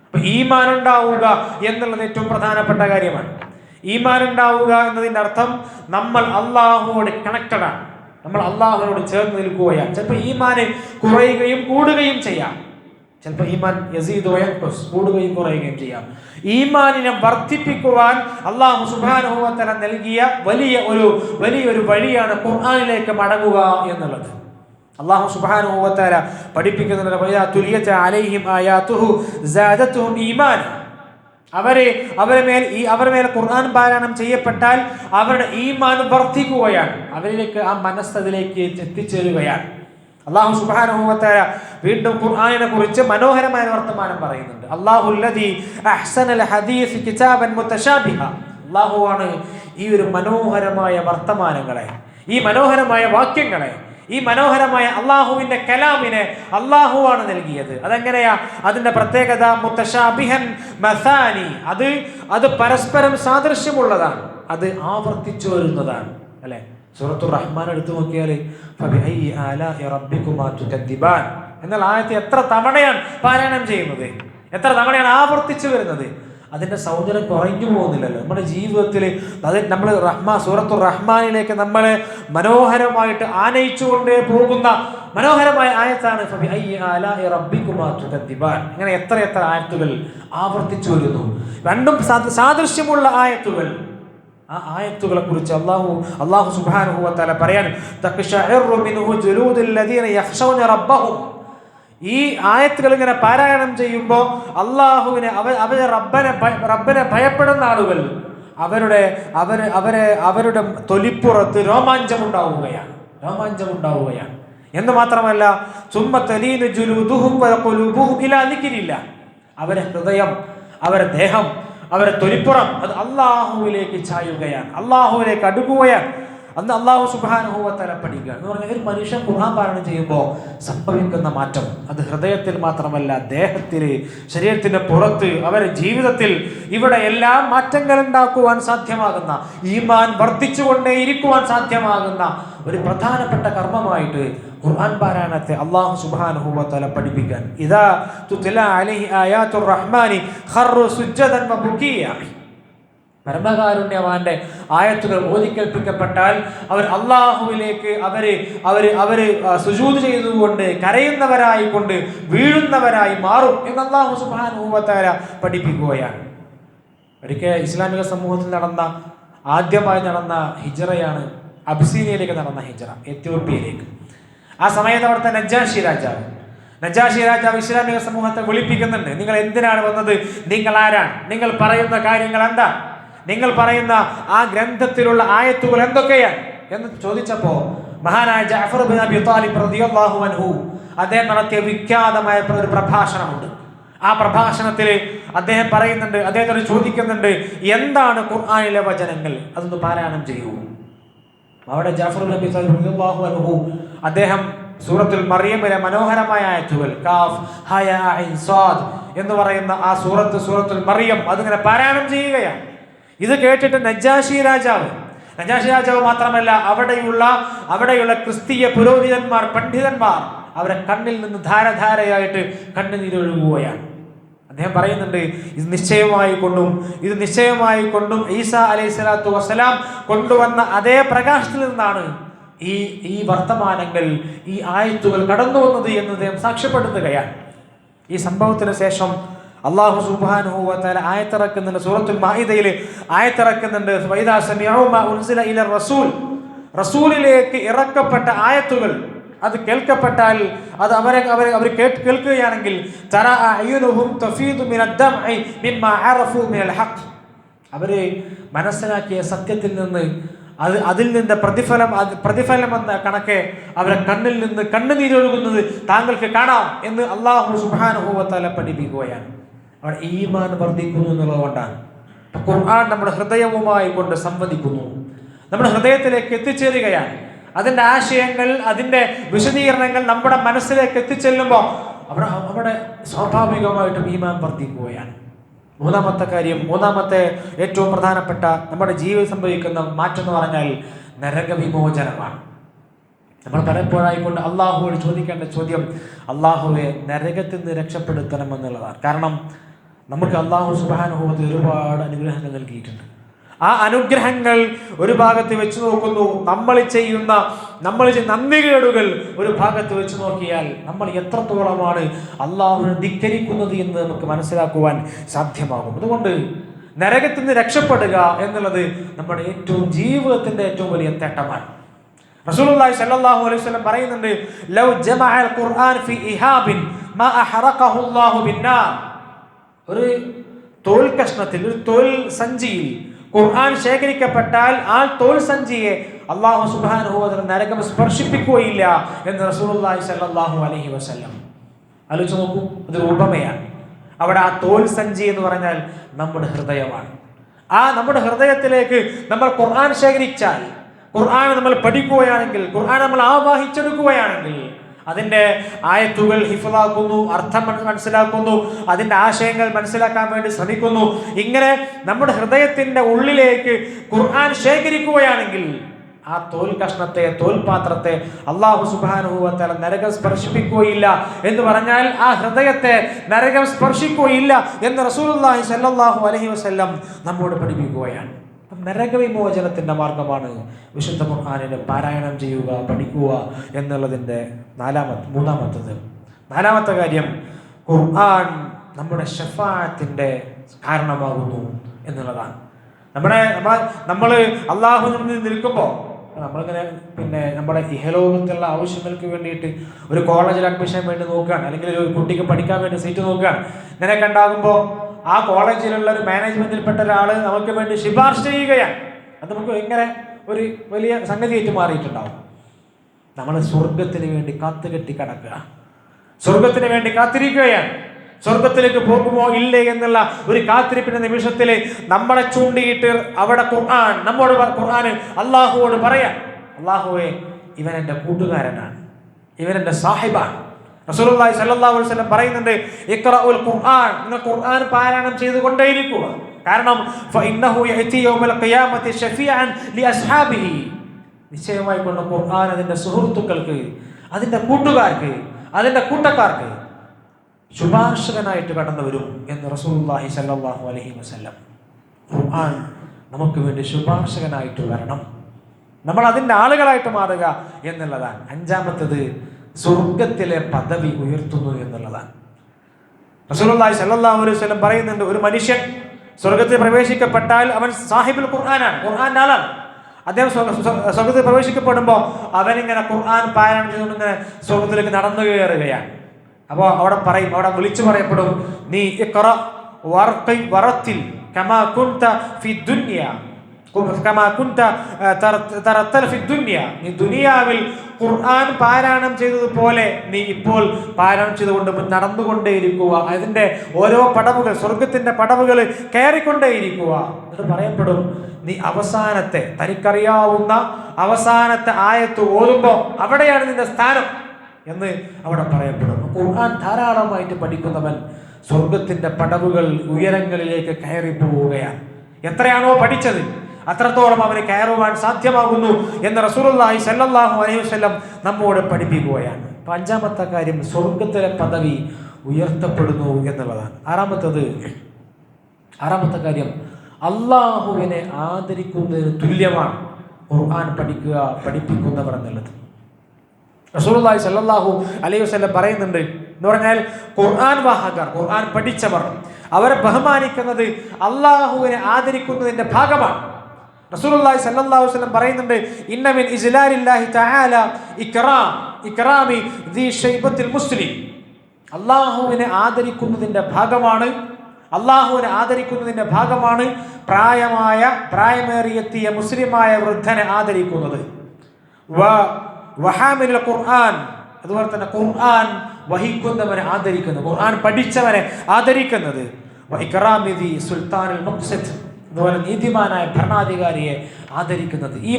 അപ്പൊ ഈമാൻ ഉണ്ടാവുക എന്നുള്ളത് ഏറ്റവും പ്രധാനപ്പെട്ട കാര്യമാണ്. ഈമാൻ ഉണ്ടാവുക എന്നതിൻ്റെ അർത്ഥം നമ്മൾ അള്ളാഹുവോട് കണക്റ്റഡ് ആണ്, നമ്മൾ അള്ളാഹുവിനോട് ചേർന്ന് നിൽക്കുകയാണ്. ചിലപ്പോൾ ഈമാന് കുറയുകയും കൂടുകയും ചെയ്യാം, ചിലപ്പോൾ ഈമാൻ യസീദു വയൻഖുസ്, കൂടുകയും കുറയുകയും ചെയ്യാം. ഈമാനിനെ വർദ്ധിപ്പിക്കുവാൻ അല്ലാഹു സുബ്ഹാനഹു വ തആല നൽകിയ വലിയൊരു വഴിയാണ് ഖുർആനിലേക്ക് മടങ്ങുക എന്നുള്ളത്. അല്ലാഹു സുബ്ഹാനഹു വ തആല പഠിപ്പിക്കുന്നുണ്ട്, വഇദാ തുലിയത് അലൈഹിം ആയാതുഹു സാദതുഹും ഈമാന, അവരുടെ മേൽ ഖുർആൻ പാരായണം ചെയ്യപ്പെട്ടാൽ അവരുടെ ഈമാൻ വർദ്ധിക്കുകയാണ്, അവരിലേക്ക് ആ മനസ്സതിലേക്ക് എത്തിച്ചേരുകയാണ്. അല്ലാഹു സുബ്ഹാനഹു വ തആല വീണ്ടും ഖുർആനിനെ കുറിച്ച് മനോഹരമായ വർത്തമാനം പറയുന്നുണ്ട്. അല്ലാഹുല്ലദീ അഹ്സനൽ ഹദീസ് കിതാബൻ മുതശാബിഹ, അല്ലാഹുവാണ് ഈ ഒരു മനോഹരമായ വർത്തമാനങ്ങളെ, ഈ മനോഹരമായ വാക്യങ്ങളെ, ഈ മനോഹരമായ അള്ളാഹുവിന്റെ കലാമിനെ അള്ളാഹുവാണ് നൽകിയത്. അതെങ്ങനെയാ? അതിന്റെ പ്രത്യേകത മുത്തശാബിഹൻ മസാനി, അത് പരസ്പരം സാദൃശ്യമുള്ളതാണ്, അത് ആവർത്തിച്ചു വരുന്നതാണ്. അല്ലെ, സൂറത്തുർ റഹ്മാൻ എടുത്തു നോക്കിയാൽ ഫബിഅയ്യി ആലാഇ റബ്ബികുമാ തുകദ്ദിബാൻ എന്നുള്ള ആയത്ത് എത്ര തവണയാണ് പാരായണം ചെയ്യുന്നത്, എത്ര തവണയാണ് ആവർത്തിച്ചു വരുന്നത്. അതിന്റെ സൗന്ദര്യം കുറഞ്ഞു പോകുന്നില്ലല്ലോ നമ്മുടെ ജീവിതത്തിൽ. അത് നമ്മൾ സൂറത്തുർ റഹ്മാനിലേക്ക് നമ്മളെ മനോഹരമായിട്ട് ആനയിച്ചുകൊണ്ടേ പോകുന്ന മനോഹരമായ ആയത്താണ് ഫബിഅയ്യി ആലാഇ റബ്ബികുമാ തുകദ്ദിബാൻ. ഇങ്ങനെ എത്ര എത്ര ആയത്തുകൾ ആവർത്തിച്ചു വരുന്നു, രണ്ടും സാദൃശ്യമുള്ള ആയത്തുകൾ. ആ ആയത്തുകളെ കുറിച്ച് അല്ലാഹു സുബ്ഹാനഹു വ തആല പറയാണ്, തഖ്ശഇറു മിൻഹു ജുലൂദുൽ ലദീന യഖ്ശൗന റബ്ബഹും. ഈ ആയത്തുകൾ ഇങ്ങനെ പാരായണം ചെയ്യുമ്പോൾ അള്ളാഹുവിനെ റബ്ബനെ ഭയപ്പെടുന്ന ആളുകൾ അവരുടെ തൊലിപ്പുറത്ത് രോമാഞ്ചമുണ്ടാവുകയാണ്. എന്ന് മാത്രമല്ല സുമ്മ തലീനു ജുലൂദുഹും വ ഖുലൂബുഹും ഇലാ ദിക്രില്ലാ. അവരുടെ ഹൃദയം, അവരുടെ ദേഹം, അവരുടെ തൊലിപ്പുറം അത് അള്ളാഹുവിലേക്ക് ചായുകയാണ്, അള്ളാഹുവിലേക്ക് അടുക്കുകയാണ്. അന്ന് അല്ലാഹു സുബ്ഹാനഹു വ തആല പഠിക്കുക എന്ന് പറഞ്ഞാൽ ഒരു മനുഷ്യൻ ഖുർആൻ പാരായണം ചെയ്യുമ്പോൾ സംഭവിക്കുന്ന മാറ്റം അത് ഹൃദയത്തിൽ മാത്രമല്ല, ദേഹത്തിൽ, ശരീരത്തിന്റെ പുറത്ത്, അവരുടെ ജീവിതത്തിൽ ഇവിടെ എല്ലാ മാറ്റങ്ങൾ ഉണ്ടാക്കുവാൻ സാധ്യമാകുന്ന, ഈമാൻ വർദ്ധിച്ചുകൊണ്ടേയിരിക്കുവാൻ സാധ്യമാകുന്ന ഒരു പ്രധാനപ്പെട്ട കർമ്മമായിട്ട് ഖുർആൻ പാരായണത്തെ അല്ലാഹു സുബ്ഹാനഹു വ തആല പഠിപ്പിക്കാൻ. ഇദാ തുത്ലാ അലൈഹി ആയാത്തുർ റഹ്മാനി ഖറു സുജ്ജദൻ വ ബുകിയ. പരമകാരുണ്യവാന്റെ ആയത്തുകൾ ഓതിക്കേൽപ്പിക്കപ്പെട്ടാൽ അവർ അള്ളാഹുവിലേക്ക് അവര് സുജൂദ് ചെയ്തുകൊണ്ട് കരയുന്നവരായിക്കൊണ്ട് വീഴുന്നവരായി മാറും എന്ന് അല്ലാഹു സുബ്ഹാനഹു വ തആല പഠിപ്പിക്കുകയാണ്. ഒരിക്കൽ ഇസ്ലാമിക സമൂഹത്തിൽ ആദ്യമായി നടന്ന ഹിജ്റയാണ് അബിസീനിയയിലേക്ക് നടന്ന ഹിജ്റ, എത്യോപ്യയിലേക്ക്. ആ സമയത്ത് അവിടുത്തെ നജാഷി രാജാവ് ഇസ്ലാമിക സമൂഹത്തെ വിളിപ്പിക്കുന്നുണ്ട്. നിങ്ങൾ എന്തിനാണ് വന്നത്? നിങ്ങൾ ആരാണ്? നിങ്ങൾ പറയുന്ന കാര്യങ്ങൾ എന്താ? നിങ്ങൾ പറയുന്ന ആ ഗ്രന്ഥത്തിലുള്ള ആയത്തുകൾ എന്തൊക്കെയാണ് എന്ന് ചോദിച്ചപ്പോ മഹാനായ ജഅഫർ ബിൻ അബി ത്വാലിബ് റളിയല്ലാഹു അൻഹു അദ്ദേഹം നടത്തിയ വിഖ്യാതമായ ഒരു പ്രഭാഷണമുണ്ട്. ആ പ്രഭാഷണത്തിൽ അദ്ദേഹം പറയുന്നുണ്ട്, അദ്ദേഹത്തോട് ചോദിക്കുന്നുണ്ട്, എന്താണ് ഖുർആനിലെ വചനങ്ങൾ, അതൊന്ന് പാരായണം ചെയ്യൂ. അവിടെ ജഅഫർ ബിൻ അബി ത്വാലിബ് റളിയല്ലാഹു അൻഹു അദ്ദേഹം സൂറത്തുൽ മറിയമിലെ മനോഹരമായ ആയത്തുകൾ കാഫ് ഹയ ഐൻ സാദ് എന്ന് പറയുന്ന ആ സൂറത്തുൽ മറിയം അതിങ്ങനെ പാരായണം ചെയ്യുകയാണ്. ഇത് കേട്ടിട്ട് നജാഷി രാജാവ് മാത്രമല്ല അവിടെയുള്ള ക്രിസ്തീയ പുരോഹിതന്മാർ, പണ്ഡിതന്മാർ അവരെ കണ്ണിൽ നിന്ന് ധാരധാരയായിട്ട് കണ്ണുനീരൊഴുകുകയാണ്. അദ്ദേഹം പറയുന്നുണ്ട്, ഇത് നിശ്ചയമായി കൊണ്ടും ഈസാ അലൈഹിസ്സലാത്തു വസ്സലാം കൊണ്ടുവന്ന അതേ പ്രകാശത്തിൽ നിന്നാണ് ഈ വർത്തമാനങ്ങൾ, ഈ ആയത്തുകൾ കടന്നു വന്നത് എന്ന് അദ്ദേഹം സാക്ഷ്യപ്പെടുത്തുകയാണ്. ഈ സംഭവത്തിന് ശേഷം അല്ലാഹു സുബ്ഹാനഹു വ തആല ആയത്തിറക്കുന്നുണ്ട്. സൂറത്തുൽ മാഇദയിൽ ആയത്തിറക്കുന്നുണ്ട്, വൈദാ സമിഉ മാ ഉൻസില ഇലർ റസൂൽ. റസൂലിലേക്ക് ഇറക്കപ്പെട്ട ആയത്തുകൾ അത് കേൾക്കപ്പെട്ടാൽ, അത് അവർ കേൾക്കുകയാണെങ്കിൽ തറാ അയ്യുനുഹും തഫീദു മിനദ് ദംഇ മിമ്മാ അറഫു മിനൽ ഹഖ്. അവര് മനസ്സിലാക്കിയ സത്യത്തിൽ നിന്ന് അതിൽ നിന്ന് പ്രതിഫലം എന്ന കണക്കെ അവരെ കണ്ണിൽ നിന്ന് കണ്ണുനീരൊഴുകുന്നത് താങ്കൾക്ക് കാണാം എന്ന് അല്ലാഹു സുബ്ഹാനഹു വ തആല പഠിപ്പിക്കുകയാണ്. അവിടെ ഈമാൻ വർദ്ധിക്കുന്നു എന്നുള്ളതുകൊണ്ടാണ്. ഖുർആൻ നമ്മുടെ ഹൃദയവുമായി കൊണ്ട് സംവദിക്കുന്നു, നമ്മുടെ ഹൃദയത്തിലേക്ക് എത്തിച്ചേരുകയാണ്. അതിൻ്റെ ആശയങ്ങൾ, അതിൻ്റെ വിശദീകരണങ്ങൾ നമ്മുടെ മനസ്സിലേക്ക് എത്തിച്ചെല്ലുമ്പോൾ അവിടെ സ്വാഭാവികമായിട്ടും ഈമാൻ വർദ്ധിക്കുകയാണ്. മൂന്നാമത്തെ ഏറ്റവും പ്രധാനപ്പെട്ട നമ്മുടെ ജീവിതം സംഭവിക്കുന്ന മാറ്റം എന്ന് പറഞ്ഞാൽ നരകവിമോചനമാണ്. നമ്മൾ പലപ്പോഴായിക്കൊണ്ട് അള്ളാഹുവോട് ചോദിക്കേണ്ട ചോദ്യം അള്ളാഹുവെ നരകത്തിൽ നിന്ന് രക്ഷപ്പെടുത്തണമെന്നുള്ളതാണ്. കാരണം നമുക്ക് അള്ളാഹു സുബ്ഹാനഹു വ തആല ഒരുപാട് അനുഗ്രഹങ്ങൾ നൽകിയിട്ടുണ്ട്. ആ അനുഗ്രഹങ്ങൾ ഒരു ഭാഗത്ത് വെച്ച് നോക്കുന്നു, നമ്മൾ ചെയ്യുന്ന നന്ദികേടുകൾ ഒരു ഭാഗത്ത് വെച്ച് നോക്കിയാൽ നമ്മൾ എത്രത്തോളമാണ് അള്ളാഹുവിനെ ധിക്കരിക്കുന്നത് എന്ന് നമുക്ക് മനസ്സിലാക്കുവാൻ സാധ്യമാകും. അതുകൊണ്ട് നരകത്തിൽ നിന്ന് രക്ഷപ്പെടുക എന്നുള്ളത് നമ്മുടെ ജീവിതത്തിന്റെ ഏറ്റവും വലിയ നേട്ടമാണ്. റസൂലുള്ളാഹി സ്വല്ലല്ലാഹു അലൈഹി വസല്ലം പറയുന്നുണ്ട്, ലൗ ജമഅൽ ഖുർആൻ ഫി ഇഹാബിൻ മാ അഹറഖഹു അല്ലാഹു ബിന്നാർ. ഒരു തോൽ കഷ്ണത്തിൽ, ഒരു തോൽ സഞ്ചിയിൽ ഖുർആൻ ശേഖരിക്കപ്പെട്ടാൽ ആ തോൽ സഞ്ചിയെ അല്ലാഹു സുബ്ഹാനഹു വ തആല നരകം സ്പർശിപ്പിക്കുകയില്ല എന്ന് റസൂലുള്ളാഹി സ്വല്ലല്ലാഹു അലൈഹി വസല്ലം. ആലോചിച്ച് നോക്കൂ, അതൊരു ഉപമയാണ്. അവിടെ ആ തോൽ സഞ്ചി എന്ന് പറഞ്ഞാൽ നമ്മുടെ ഹൃദയമാണ്. ആ നമ്മുടെ ഹൃദയത്തിലേക്ക് നമ്മൾ ഖുർആൻ ശേഖരിച്ചാൽ, ഖുർആൻ നമ്മൾ പഠിക്കുകയാണെങ്കിൽ, ഖുർആൻ നമ്മൾ ആവാഹിച്ചെടുക്കുകയാണെങ്കിൽ, അതിൻ്റെ ആയത്തുകൾ ഹിഫ്ളാക്കുന്നു, അർത്ഥം മനസ്സിലാക്കുന്നു, അതിൻ്റെ ആശയങ്ങൾ മനസ്സിലാക്കാൻ വേണ്ടി ശ്രമിക്കുന്നു. ഇങ്ങനെ നമ്മുടെ ഹൃദയത്തിൻ്റെ ഉള്ളിലേക്ക് ഖുർആൻ ശേഖരിക്കുകയാണെങ്കിൽ ആ തോൽ കഷ്ണത്തെ, തോൽപാത്രത്തെ അല്ലാഹു സുബ്ഹാനഹു വ തആല നരകം സ്പർശിപ്പിക്കുകയില്ല എന്ന് പറഞ്ഞാൽ ആ ഹൃദയത്തെ നരകം സ്പർശിക്കുകയില്ല എന്ന് റസൂലുള്ളാഹി സ്വല്ലല്ലാഹു അലൈഹി വസല്ലം നമ്മോട് പഠിപ്പിക്കുകയാണ്. നരകവിമോചനത്തിൻ്റെ മാർഗമാണ് വിശുദ്ധ ഖുർആനിനെ പാരായണം ചെയ്യുക, പഠിക്കുക എന്നുള്ളതിൻ്റെ നാലാമത്തെ കാര്യം, ഖുർആൻ നമ്മുടെ ശഫാഅത്തിൻ്റെ കാരണമാകുന്നു എന്നുള്ളതാണ്. നമ്മൾ അള്ളാഹുവിൽ നിന്ന് നിൽക്കുമ്പോൾ നമ്മളിങ്ങനെ നമ്മുടെ ഇഹലോകത്തുള്ള ആവശ്യങ്ങൾക്ക് വേണ്ടിയിട്ട് ഒരു കോളേജിൽ അഡ്മിഷൻ വേണ്ടി നോക്കുകയാണ്, അല്ലെങ്കിൽ ഒരു കുട്ടിക്ക് പഠിക്കാൻ വേണ്ടി സീറ്റ് നോക്കുകയാണ്. ഇങ്ങനെയൊക്കെ ഉണ്ടാകുമ്പോൾ ആ കോളേജിലുള്ള ഒരു മാനേജ്മെന്റിൽപ്പെട്ട ഒരാൾ നമുക്ക് വേണ്ടി ശുപാർശ ചെയ്യുകയാണ്. അത് നമുക്ക് ഇങ്ങനെ ഒരു വലിയ സംഗതിയായിട്ട് മാറിയിട്ടുണ്ടാവും. നമ്മൾ സ്വർഗത്തിന് വേണ്ടി കാത്തുകെട്ടി കിടക്കുക, സ്വർഗത്തിന് വേണ്ടി കാത്തിരിക്കുകയാണ്. സ്വർഗത്തിലേക്ക് പോകുമോ ഇല്ലേ എന്നുള്ള ഒരു കാത്തിരിപ്പിന്റെ നിമിഷത്തിൽ നമ്മളെ ചൂണ്ടിയിട്ട് അവിടെ നമ്മോട് ഖുർആൻ അള്ളാഹുവോട് പറയാം, അള്ളാഹുവേ, ഇവൻ എൻ്റെ കൂട്ടുകാരനാണ്, ഇവൻ എൻ്റെ സാഹിബാണ്. റസൂലുള്ളാഹി സ്വല്ലല്ലാഹു അലൈഹി വസല്ലം പറയുന്നുണ്ട്, ഇഖ്റഉൽ ഖുർആൻ, നിങ്ങൾ ഖുർആൻ പാരായണം ചെയ്തുകൊണ്ടേയിരിക്കുക. കാരണം ഫഇന്നഹു യഅതി യൗമൽ ഖിയാമത്തി ശഫീഅൻ ലിഅസ്ഹാബിഹി, നിശ്ചയമായി കൊണ്ട് ഖുർആൻ അതിൻ്റെ സുഹൃത്തുക്കൾക്ക്, അതിൻ്റെ കൂട്ടുകാർക്ക്, അതിൻ്റെ കൂട്ടക്കാർക്ക് ശുപാർശകനായിട്ട് കടന്നു വരും എന്ന് റസൂലുള്ളാഹി സ്വല്ലല്ലാഹു അലൈഹി വസല്ലം. ഖുർആൻ നമുക്ക് വേണ്ടി ശുപാർശകനായിട്ട് വരണം, നമ്മൾ അതിൻ്റെ ആളുകളായിട്ട് മാറുക എന്നുള്ളതാണ്. അഞ്ചാമത്തത്, സ്വർഗത്തിലെ പദവി ഉയർത്തുന്നു എന്നുള്ളതാണ്. റസൂലുള്ളാഹി സ്വല്ലല്ലാഹു അലൈഹി വസല്ലം പറയുന്നുണ്ട്, ഒരു മനുഷ്യൻ സ്വർഗത്തിൽ പ്രവേശിക്കപ്പെട്ടാൽ അവൻ സാഹിബുൽ ഖുർആനാണ്, ഖുർആന്റെ ആളാണ്. അദ്ദേഹം സ്വർഗത്തിൽ പ്രവേശിക്കപ്പെടുമ്പോൾ അവനിങ്ങനെ ഖുർആൻ പാരായണം ചെയ്തുകൊണ്ട് ഇങ്ങനെ സ്വർഗത്തിലേക്ക് നടന്നു കയറുകയാണ്. അപ്പോൾ അവിടെ വിളിച്ചു പറയപ്പെടും, നീ ഇഖ്റ വറത്തിൽ കമാ കുൻത ഫി ദുനിയ, കമാ കുൻത തറത്തൽ ഫി ദുനിയ, നീ ദുനിയാവിൽ ഖുർആൻ പാരായണം ചെയ്തതുപോലെ നീ ഇപ്പോൾ പാരായണം ചെയ്തുകൊണ്ട് നടന്നുകൊണ്ടേയിരിക്കുക. അതിൻ്റെ ഓരോ പടവുകൾ, സ്വർഗത്തിൻ്റെ പടവുകൾ കയറിക്കൊണ്ടേയിരിക്കുക. എന്നിട്ട് പറയപ്പെടും, നീ അവസാനത്തെ, തനിക്കറിയാവുന്ന അവസാനത്തെ ആയത്ത് ഓതുമ്പോൾ അവിടെയാണ് നിന്റെ സ്ഥാനം എന്ന് അവിടെ പറയപ്പെടും. ഖുർആൻ ധാരാളമായിട്ട് പഠിക്കുന്നവൻ സ്വർഗത്തിൻ്റെ പടവുകൾ, ഉയരങ്ങളിലേക്ക് കയറി പോവുകയാണ്. എത്രയാണോ പഠിച്ചത് അത്രത്തോളം അവന് കയറുവാൻ സാധ്യമാകുന്നു എന്ന് റസൂലുള്ളാഹി സ്വല്ലല്ലാഹു അലൈഹി വസല്ലം നമ്മോട് പഠിപ്പിക്കുകയാണ്. അപ്പം അഞ്ചാമത്തെ കാര്യം, സ്വർഗത്തിലെ പദവി ഉയർത്തപ്പെടുന്നു എന്നുള്ളതാണ്. ആറാമത്തെ കാര്യം, അള്ളാഹുവിനെ ആദരിക്കുന്നതിന് തുല്യമാണ് ഖുർആൻ പഠിപ്പിക്കുന്നവർ എന്നുള്ളത്. റസൂലുള്ളാഹി സ്വല്ലല്ലാഹു അലൈഹി വസല്ലം പറയുന്നുണ്ട്, എന്ന് പറഞ്ഞാൽ ഖുർആൻ വാഹകർ, ഖുർആൻ പഠിച്ചവർ, അവരെ ബഹുമാനിക്കുന്നത് അള്ളാഹുവിനെ ആദരിക്കുന്നതിന്റെ ഭാഗമാണ്. റസൂലുള്ളാഹി സ്വല്ലല്ലാഹു അലൈഹി വസല്ലം പറയുന്നുണ്ട്, ഇന്ന മിൻ ഇജ്ലാലില്ലാഹി തആല ഇക്റാമി ദി ശൈബത്തിൽ മുസ്ലിം, അള്ളാഹുവിനെ ആദരിക്കുന്നതിന്റെ ഭാഗമാണ് പ്രായമേറിയെത്തിയ മുസ്ലിമായ വൃദ്ധനെ ആദരിക്കുന്നത്. വഹാമിൽ ഖുർആൻ, അതുപോലെ തന്നെ ഖുർആൻ വഹിക്കുന്നവനെ ആദരിക്കുന്നത്, ഖുർആൻ പഠിച്ചവനെ ആദരിക്കുന്നത്. ഇക്റാമിദി സുൽത്താനുൽ മുഖ്സിദ്, അതുപോലെ നീതിമാനായ ഭരണാധികാരിയെ ആദരിക്കുന്നത്. ഈ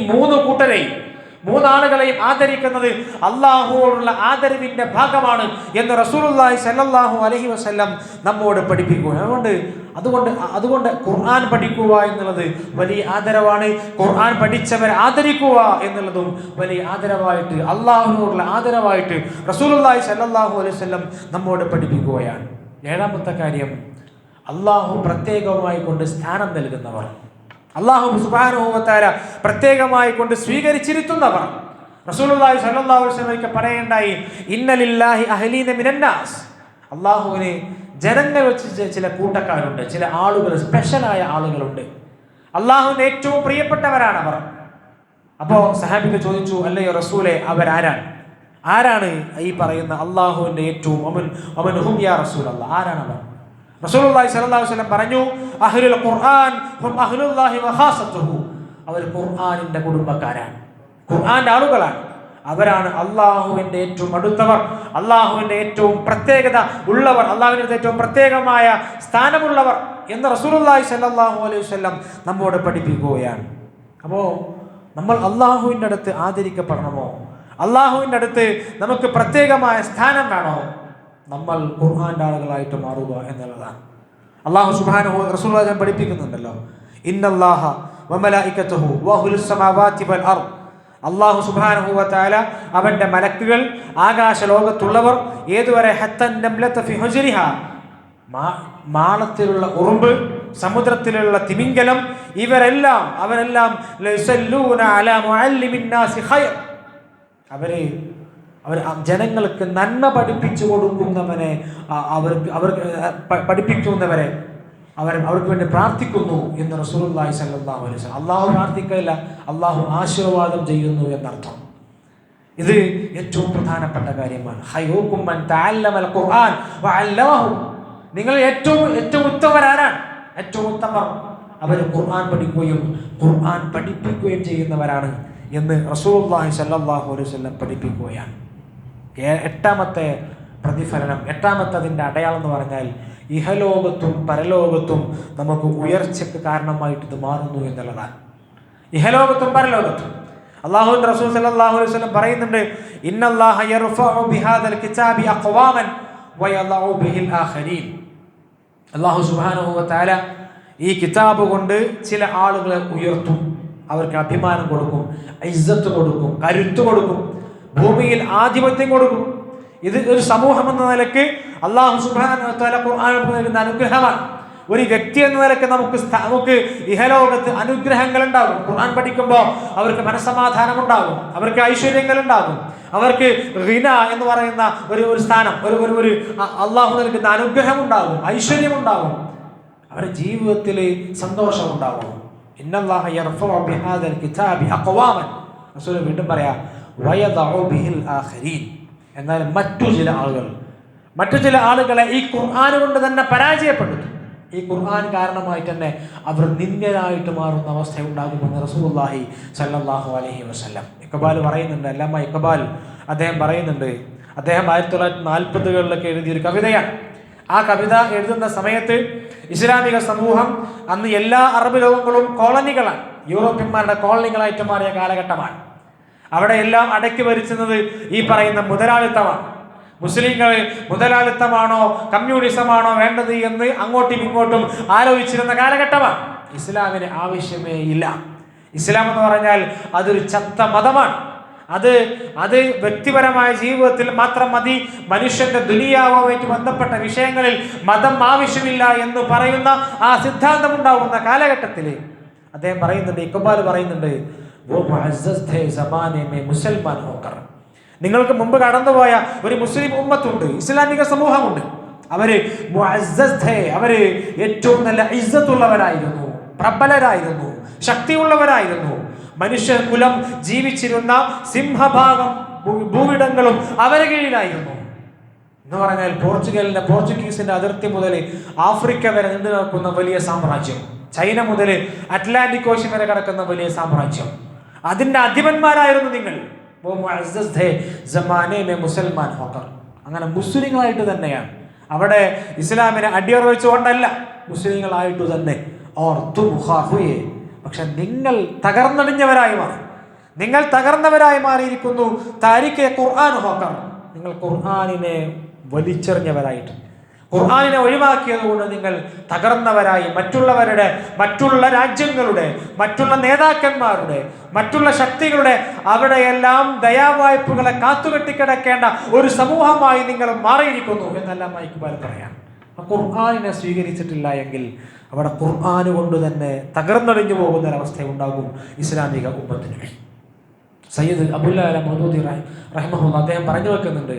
മൂന്നാളുകളെയും ആദരിക്കുന്നത് അള്ളാഹുവോടുള്ള ആദരവിന്റെ ഭാഗമാണ് എന്ന് റസൂലുള്ളാഹി സ്വല്ലല്ലാഹു അലൈഹി വസല്ലം നമ്മോട് പഠിപ്പിക്കുക. അതുകൊണ്ട് ഖുർആൻ പഠിക്കുക എന്നുള്ളത് വലിയ ആദരവാണ്. ഖുർആൻ പഠിച്ചവരെ ആദരിക്കുക എന്നുള്ളതും വലിയ ആദരവായിട്ട്, അള്ളാഹുവിനോടുള്ള ആദരവായിട്ട് റസൂലുള്ളാഹി സ്വല്ലല്ലാഹു അലൈഹി വസല്ലം നമ്മോട് പഠിപ്പിക്കുകയാണ്. ഏഴാമത്തെ കാര്യം, അള്ളാഹു പ്രത്യേകമായി കൊണ്ട് സ്ഥാനം നൽകുന്നവർ, അല്ലാഹു സുബ്ഹാനഹു വ തആല പ്രത്യേകമായി കൊണ്ട് സ്വീകരിച്ചിരുത്തുന്നവർ. റസൂലുള്ളാഹി സ്വല്ലല്ലാഹു അലൈഹി വസല്ലം പറയേണ്ടായി, ഇന്ന ലില്ലാഹി അഹ്ലീന മിനന്നാസ്, അല്ലാഹുവിന് ജനങ്ങൾ വെച്ച് ചില കൂട്ടക്കാരുണ്ട്, ചില ആളുകൾ, സ്പെഷ്യലായ ആളുകളുണ്ട്. അല്ലാഹുവിന് ഏറ്റവും പ്രിയപ്പെട്ടവരാണ് അവർ. അപ്പോൾ സഹാബികൾ ചോദിച്ചു, അല്ലയോ റസൂലേ, ആരാണ് ഈ പറയുന്ന അല്ലാഹുവിന്റെ ഏറ്റവും അവൻ ഹും യാ റസൂലല്ലാഹ്, ആരാണ് അവർ? റസൂലുള്ളാഹി സ്വല്ലല്ലാഹു അലൈഹി വസല്ലം പറഞ്ഞു, അഹ്ലുൽ ഖുർആൻ ഹും അഹ്ലുല്ലാഹി വ ഖാസത്തുഹു, അവർ ഖുർആനിന്റെ കുടുംബക്കാരാണ്, ഖുർആന്റെ ആളുകളാണ്, അവരാണ് അള്ളാഹുവിന്റെ ഏറ്റവും അടുത്തവർ, അള്ളാഹുവിന്റെ ഏറ്റവും പ്രത്യേകത ഉള്ളവർ, അള്ളാഹുവിന്റെ ഏറ്റവും പ്രത്യേകമായ സ്ഥാനമുള്ളവർ എന്ന് റസൂലുള്ളാഹി സ്വല്ലല്ലാഹു അലൈഹി വസല്ലം നമ്മോട് പഠിപ്പിക്കുകയാണ്. അപ്പോൾ നമ്മൾ അള്ളാഹുവിൻ്റെ അടുത്ത് ആദരിക്കപ്പെടണമോ, അള്ളാഹുവിൻ്റെ അടുത്ത് നമുക്ക് പ്രത്യേകമായ സ്ഥാനം വേണോ, നമ്മൾ ഖുർആന്റെ ആളുകളായിട്ട് മാറുക എന്നുള്ളതാണ്. അള്ളാഹു സുബ്ഹാനഹു റസൂലുള്ളാഹി പഠിപ്പിക്കുന്നുണ്ടല്ലോ, ഇന്നല്ലാഹ വമലായികതുഹു വഅഹ്ലുസ് സമാവാതി വൽ അർദ്. അള്ളാഹു സുബ്ഹാനഹു വ തആല അവന്റെ മലക്കുകൾ, ആകാശ ലോകത്തുള്ളവർ, ഏതുവരെ ഹത്തൻ നംലത ഫി ഹുജ്രിഹാ, മാളത്തിലുള്ള ഉറുമ്പ്, സമുദ്രത്തിലുള്ള തിമിംഗലം, അവരെല്ലാം ലയസല്ലൂന അലാ മുഅല്ലിമിൻ നാസി ഖൈർ, അവർ ജനങ്ങൾക്ക് നന്മ പഠിപ്പിച്ചു കൊടുക്കുന്നവനെ, പഠിപ്പിക്കുന്നവരെ അവർക്ക് വേണ്ടി പ്രാർത്ഥിക്കുന്നു എന്ന് റസൂലുള്ളാഹി സ്വല്ലല്ലാഹു അലൈഹി വസല്ലം. അള്ളാഹു പ്രാർത്ഥിക്കില്ല, അള്ളാഹു ആശീർവാദം ചെയ്യുന്നു എന്നർത്ഥം. ഇത് ഏറ്റവും പ്രധാനപ്പെട്ട കാര്യമാണ്. ഖൈറുക്കും മൻ തഅല്ലമൽ ഖുർആൻ വഅല്ലമഹു. നിങ്ങൾ ഏറ്റവും ഉത്തമരാരാണ്? ഏറ്റവും ഉത്തമർ അവർ ഖുർആൻ പഠിക്കുകയും ഖുർആൻ പഠിപ്പിക്കുകയും ചെയ്യുന്നവരാണ് എന്ന് റസൂലുള്ളാഹി സ്വല്ലല്ലാഹു അലൈഹി വസല്ലം പഠിപ്പിക്കുകയാണ്. എട്ടാമത്തെ പ്രതിഫലനം, എട്ടാമത്തെ അതിൻ്റെ അടയാളം എന്ന് പറഞ്ഞാൽ ഇഹലോകത്തും പരലോകത്തും നമുക്ക് ഉയർച്ചയ്ക്ക് കാരണമായിട്ട് ഇത് മാറുന്നു എന്നുള്ളതാണ്. ഇഹലോകത്തും പരലോകത്തും അല്ലാഹുവിന്റെ റസൂൽ സല്ലല്ലാഹു അലൈഹി വസല്ലം പറയുന്നുണ്ട്, ഇന്നല്ലാഹ യർഫഉ ബിഹാദൽ കിതാബി അഖ്വാമൻ വയദഉ ബിഹിൽ ആഖരീൻ. അല്ലാഹു സുബ്ഹാനഹു വ തആല ഈ കിതാബ് കൊണ്ട് ചില ആളുകളെ ഉയർത്തും, അവർക്ക് അഭിമാനം കൊടുക്കും, ഇസ്സത്ത് കൊടുക്കും, കരുത്ത് കൊടുക്കും, ഭൂമിയിൽ ആധിപത്യം കൊടുക്കും. ഇത് ഒരു സമൂഹം എന്ന നിലയ്ക്ക് അല്ലാഹു സുബ്ഹാനഹു വ തആല ഖുർആനിൽ നൽകുന്ന അനുഗ്രഹമാണ്. ഒരു വ്യക്തി എന്ന നിലയ്ക്ക് നമുക്ക് ഇഹലോകത്ത് അനുഗ്രഹങ്ങൾ ഉണ്ടാകും. ഖുർആൻ പഠിക്കുമ്പോൾ അവർക്ക് മനസ്സമാധാനം ഉണ്ടാകും, അവർക്ക് ഐശ്വര്യങ്ങൾ ഉണ്ടാകും, അവർക്ക് ഖിന എന്ന് പറയുന്ന ഒരു സ്ഥാനം, ഒരു അള്ളാഹു നൽകുന്ന അനുഗ്രഹം ഉണ്ടാകും, ഐശ്വര്യം ഉണ്ടാകും, അവരുടെ ജീവിതത്തിൽ സന്തോഷം ഉണ്ടാകും. ഇന്നല്ലാഹ യർഫഉ ബിഹാദൽ കിതാബി അഖ്വാമൻ. റസൂൽ വീണ്ടും പറയാ വയദഉ ബിഹിൽ ആഖരീൻ. എന്നാൽ മറ്റു ചില ആളുകളെ ഈ ഖുർആൻ കൊണ്ട് തന്നെ പരാജയപ്പെടുത്തും. ഈ ഖുർആൻ കാരണമായിട്ട് തന്നെ അവർ നിന്ദ്യരായിട്ട് മാറുന്ന അവസ്ഥ ഉണ്ടാകുമെന്ന് റസൂലുള്ളാഹി സ്വല്ലല്ലാഹു അലൈഹി വസല്ലം ഇഖ്ബാൽ പറയുന്നുണ്ട്. അല്ലാമ ഇഖ്ബാൽ അദ്ദേഹം പറയുന്നുണ്ട്, അദ്ദേഹം 1940കളിലൊക്കെ എഴുതിയൊരു കവിതയാണ്. ആ കവിത എഴുതുന്ന സമയത്ത് ഇസ്ലാമിക സമൂഹം അന്ന് എല്ലാ അറബ് ലോകങ്ങളും കോളനികളാണ്, യൂറോപ്യന്മാരുടെ കോളനികളായിട്ട് മാറിയ കാലഘട്ടമാണ്. അവിടെ എല്ലാം അടക്കി ഭരിച്ചിരുന്നത് ഈ പറയുന്ന മുതലാളിത്തമാണ്. മുസ്ലിങ്ങൾ മുതലാളിത്തമാണോ കമ്മ്യൂണിസമാണോ വേണ്ടത് എന്ന് അങ്ങോട്ടും ഇങ്ങോട്ടും ആലോചിച്ചിരുന്ന കാലഘട്ടമാണ്. ഇസ്ലാമിന് ആവശ്യമേ ഇല്ല. ഇസ്ലാം എന്ന് പറഞ്ഞാൽ അതൊരു ചത്ത മതമാണ്. അത് വ്യക്തിപരമായ ജീവിതത്തിൽ മാത്രം മതി, മനുഷ്യന്റെ ദുനിയാവുമായിട്ട് ബന്ധപ്പെട്ട വിഷയങ്ങളിൽ മതം ആവശ്യമില്ല എന്ന് പറയുന്ന ആ സിദ്ധാന്തം ഉണ്ടാകുന്ന കാലഘട്ടത്തിൽ അദ്ദേഹം പറയുന്നുണ്ട്, ഇഖ്ബാൽ പറയുന്നുണ്ട്, മുസൽമാൻ ഹോക്കർ, നിങ്ങൾക്ക് മുമ്പ് കടന്നുപോയ ഒരു മുസ്ലിം ഉമ്മത്തുണ്ട്, ഇസ്ലാമിക സമൂഹമുണ്ട്. അവര് ഏറ്റവും നല്ല ഇസ്സത്തുള്ളവരായിരുന്നു, പ്രബലരായിരുന്നു, ശക്തിയുള്ളവരായിരുന്നു. മനുഷ്യകുലം ജീവിച്ചിരുന്ന സിംഹഭാഗം ഭൂവിടങ്ങളും അവരെ കീഴിലായിരുന്നു എന്ന് പറഞ്ഞാൽ പോർച്ചുഗീസിന്റെ അതിർത്തി മുതൽ ആഫ്രിക്ക വരെ നീണ്ടു നിൽക്കുന്ന വലിയ സാമ്രാജ്യം, ചൈന മുതൽ അറ്റ്ലാന്റിക് ഓഷ്യൻ വരെ കിടക്കുന്ന വലിയ സാമ്രാജ്യം, അതിന്റെ അധിപന്മാരായിരുന്നു നിങ്ങൾ. മുസൽമാൻ ഹോക്കർ, അങ്ങനെ മുസ്ലിങ്ങളായിട്ട് തന്നെയാണ്. അവിടെ ഇസ്ലാമിനെ അടിയറവെച്ചുകൊണ്ടല്ല, മുസ്ലിങ്ങളായിട്ട് തന്നെ. പക്ഷെ നിങ്ങൾ തകർന്നടിഞ്ഞവരായി മാറി, നിങ്ങൾ തകർന്നവരായി മാറിയിരിക്കുന്നു. താരിഖെ ഖുർആൻ ഹോക്കർ, നിങ്ങൾ ഖുർആനിനെ വലിച്ചെറിഞ്ഞവരായിട്ട്, ഖുർആനിനെ ഒഴിവാക്കിയത് കൊണ്ട് നിങ്ങൾ തകർന്നവരായി, മറ്റുള്ള രാജ്യങ്ങളുടെ, മറ്റുള്ള നേതാക്കന്മാരുടെ, മറ്റുള്ള ശക്തികളുടെ അവിടെയെല്ലാം ദയാവായ്പകളെ കാത്തുകെട്ടിക്കിടക്കേണ്ട ഒരു സമൂഹമായി നിങ്ങൾ മാറിയിരിക്കുന്നു എന്നെല്ലാം ഇഖ്ബാൽ പറയാം. ഖുർആനിനെ സ്വീകരിച്ചിട്ടില്ല എങ്കിൽ അവിടെ ഖുർആൻ കൊണ്ട് തന്നെ തകർന്നടിഞ്ഞു പോകുന്ന ഒരവസ്ഥ ഉണ്ടാകും ഇസ്ലാമിക ഉമ്മത്തിന്. സയ്യിദ് അബുൽ അല മൗദൂദി റഹിമഹുല്ലാഹ് അദ്ദേഹം പറഞ്ഞു വെക്കുന്നുണ്ട്,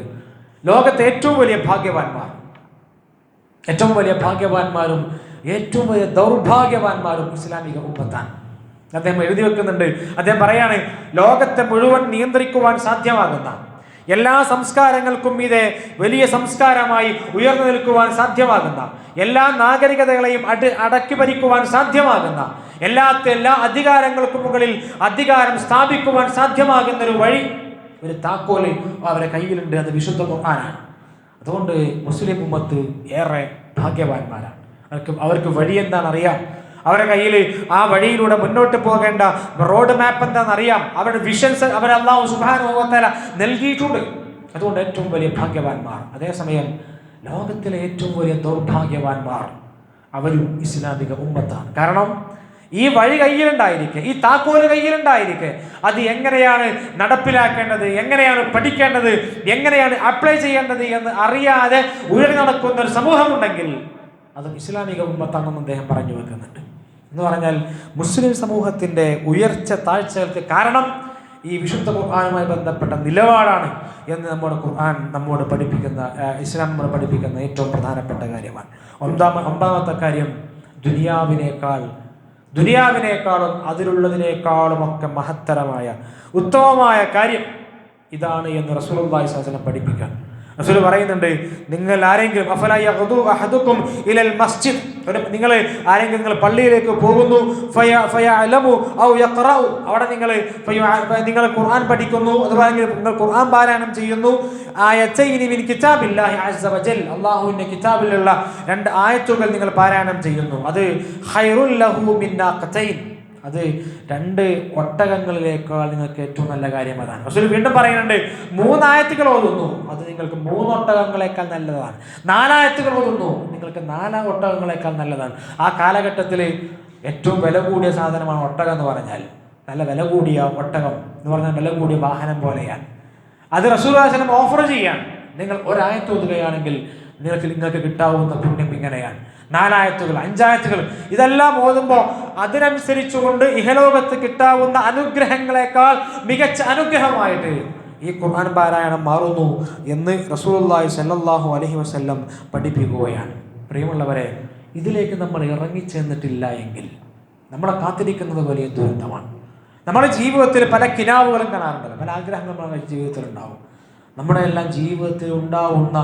ലോകത്തെ ഏറ്റവും വലിയ ഭാഗ്യവാന്മാരും ഏറ്റവും വലിയ ദൗർഭാഗ്യവാന്മാരും ഇസ്ലാമിക ഉമ്മത്താണ്. അദ്ദേഹം എഴുതി വെക്കുന്നുണ്ട്, അദ്ദേഹം പറയാണ്, ലോകത്തെ മുഴുവൻ നിയന്ത്രിക്കുവാൻ സാധ്യമാകുന്ന, എല്ലാ സംസ്കാരങ്ങൾക്കും ഇതേ വലിയ സംസ്കാരമായി ഉയർന്നു നിൽക്കുവാൻ സാധ്യമാകുന്ന, എല്ലാ നാഗരികതകളെയും അടക്കി ഭരിക്കുവാൻ സാധ്യമാകുന്ന, എല്ലാ അധികാരങ്ങൾക്കും മുകളിൽ അധികാരം സ്ഥാപിക്കുവാൻ സാധ്യമാകുന്ന ഒരു വഴി, ഒരു താക്കോല് അവരുടെ കയ്യിലുണ്ട്. അത് വിശുദ്ധ ഖുർആനാണ്. അതുകൊണ്ട് മുസ്ലിം ഉമ്മത്ത് ഏറെ ഭാഗ്യവാന്മാരാണ്. അവർക്ക് വഴി എന്താണെന്നറിയാം, അവരുടെ കയ്യിൽ ആ വഴിയിലൂടെ മുന്നോട്ട് പോകേണ്ട റോഡ് മാപ്പ് എന്താണെന്നറിയാം. അവരുടെ വിഷൻസ് അവർ അല്ലാഹു സുബ്ഹാനഹു വ തആല നൽകിയിട്ടുണ്ട്. അതുകൊണ്ട് ഏറ്റവും വലിയ ഭാഗ്യവാന്മാർ. അതേസമയം ലോകത്തിലെ ഏറ്റവും വലിയ ദൗർഭാഗ്യവാന്മാർ അവരും ഇസ്ലാമിക ഉമ്മത്താണ്. കാരണം ഈ വഴി കയ്യിലുണ്ടായിരിക്കെ, ഈ താക്കോല് കയ്യിലുണ്ടായിരിക്കെ, അത് എങ്ങനെയാണ് നടപ്പിലാക്കേണ്ടത്, എങ്ങനെയാണ് പഠിക്കേണ്ടത്, എങ്ങനെയാണ് അപ്ലൈ ചെയ്യേണ്ടത് എന്ന് അറിയാതെ ഉയർന്നു നടക്കുന്ന ഒരു സമൂഹമുണ്ടെങ്കിൽ അത് ഇസ്ലാമിക ഉമ്മത്താണെന്ന് അദ്ദേഹം പറഞ്ഞു വെക്കുന്നുണ്ട്. എന്ന് പറഞ്ഞാൽ മുസ്ലിം സമൂഹത്തിന്റെ ഉയർച്ച താഴ്ചകൾക്ക് കാരണം ഈ വിശുദ്ധ ഖുർആനുമായി ബന്ധപ്പെട്ട നിലപാടാണ് എന്ന് നമ്മുടെ ഖുർആൻ നമ്മോട് പഠിപ്പിക്കുന്ന, ഇസ്ലാം നമ്മോട് പഠിപ്പിക്കുന്ന ഏറ്റവും പ്രധാനപ്പെട്ട കാര്യമാണ്. ഒമ്പതാമത്തെ കാര്യം, ദുനിയാവിനേക്കാളും അതിലുള്ളതിനേക്കാളും ഒക്കെ മഹത്തരമായ ഉത്തമമായ കാര്യം ഇതാണ് എന്ന് റസൂലുള്ളാഹി സ്വല്ലല്ലാഹു അലൈഹി വസല്ലം പഠിപ്പിക്കാൻ. റസൂൽ പറയുന്നുണ്ട്, നിങ്ങൾ ആരെങ്കിലും നിങ്ങൾ ആരെങ്കിലും നിങ്ങൾ പള്ളിയിലേക്ക് പോകുന്നു, അവിടെ നിങ്ങൾ ഖുർആൻ പഠിക്കുന്നു, അതുപോലെ നിങ്ങൾ ഖുർആൻ പാരായണം ചെയ്യുന്നു, അല്ലാഹുവിന്റെ കിതാബിലുള്ള 2 ആയത്തുകൾ നിങ്ങൾ പാരായണം ചെയ്യുന്നു, അത് ഖൈറുൽ ലഹു മിൻ നാഖതൈൻ, അത് 2 ഒട്ടകങ്ങളിലേക്കാൾ നിങ്ങൾക്ക് ഏറ്റവും നല്ല കാര്യം അതാണ്. റസൂൽ വീണ്ടും പറയുന്നുണ്ട്, 3 ആയത്തുകൾ ഓതുന്നു, അത് നിങ്ങൾക്ക് 3 ഒട്ടകങ്ങളേക്കാൾ നല്ലതാണ്. 4 ആയത്തുകൾ ഓതുന്നു, നിങ്ങൾക്ക് 4 ഒട്ടകങ്ങളേക്കാൾ നല്ലതാണ്. ആ കാലഘട്ടത്തിൽ ഏറ്റവും വില കൂടിയ സാധനമാണ് ഒട്ടകം എന്ന് പറഞ്ഞാൽ. നല്ല വില കൂടിയ ഒട്ടകം എന്ന് പറഞ്ഞാൽ വില കൂടിയ വാഹനം പോലെയാണ്. അത് റസൂൽ സ്വല്ലല്ലാഹു അലൈഹി വസല്ലം ഓഫർ ചെയ്യാൻ, നിങ്ങൾ 1 ആയത്ത് ഓതുകയാണെങ്കിൽ നിങ്ങൾക്ക് കിട്ടാവുന്ന പുണ്യം ഇങ്ങനെയാണ്. 4 ആയത്തുകൾ, 5 ആയത്തുകൾ, ഇതെല്ലാം ഓതുമ്പോൾ അതിനനുസരിച്ചുകൊണ്ട് ഇഹലോകത്ത് കിട്ടാവുന്ന അനുഗ്രഹങ്ങളെക്കാൾ മികച്ച അനുഗ്രഹമായിട്ട് ഈ ഖുർആൻ പാരായണം മാറുന്നു എന്ന് റസൂലുള്ളാഹി സ്വല്ലല്ലാഹു അലൈഹി വസല്ലം പഠിപ്പിക്കുകയാണ്. പ്രിയമുള്ളവരെ, ഇതിലേക്ക് നമ്മൾ ഇറങ്ങിച്ചെന്നിട്ടില്ല എങ്കിൽ നമ്മളെ കാത്തിരിക്കുന്നത് വലിയ ദുരന്തമാണ്. നമ്മുടെ ജീവിതത്തിൽ പല കിനാവുകളും കാണാറുണ്ടല്ലോ, പല ആഗ്രഹങ്ങളും നമ്മുടെ ജീവിതത്തിൽ ഉണ്ടാവും. നമ്മുടെ എല്ലാം ജീവിതത്തിൽ ഉണ്ടാവുന്ന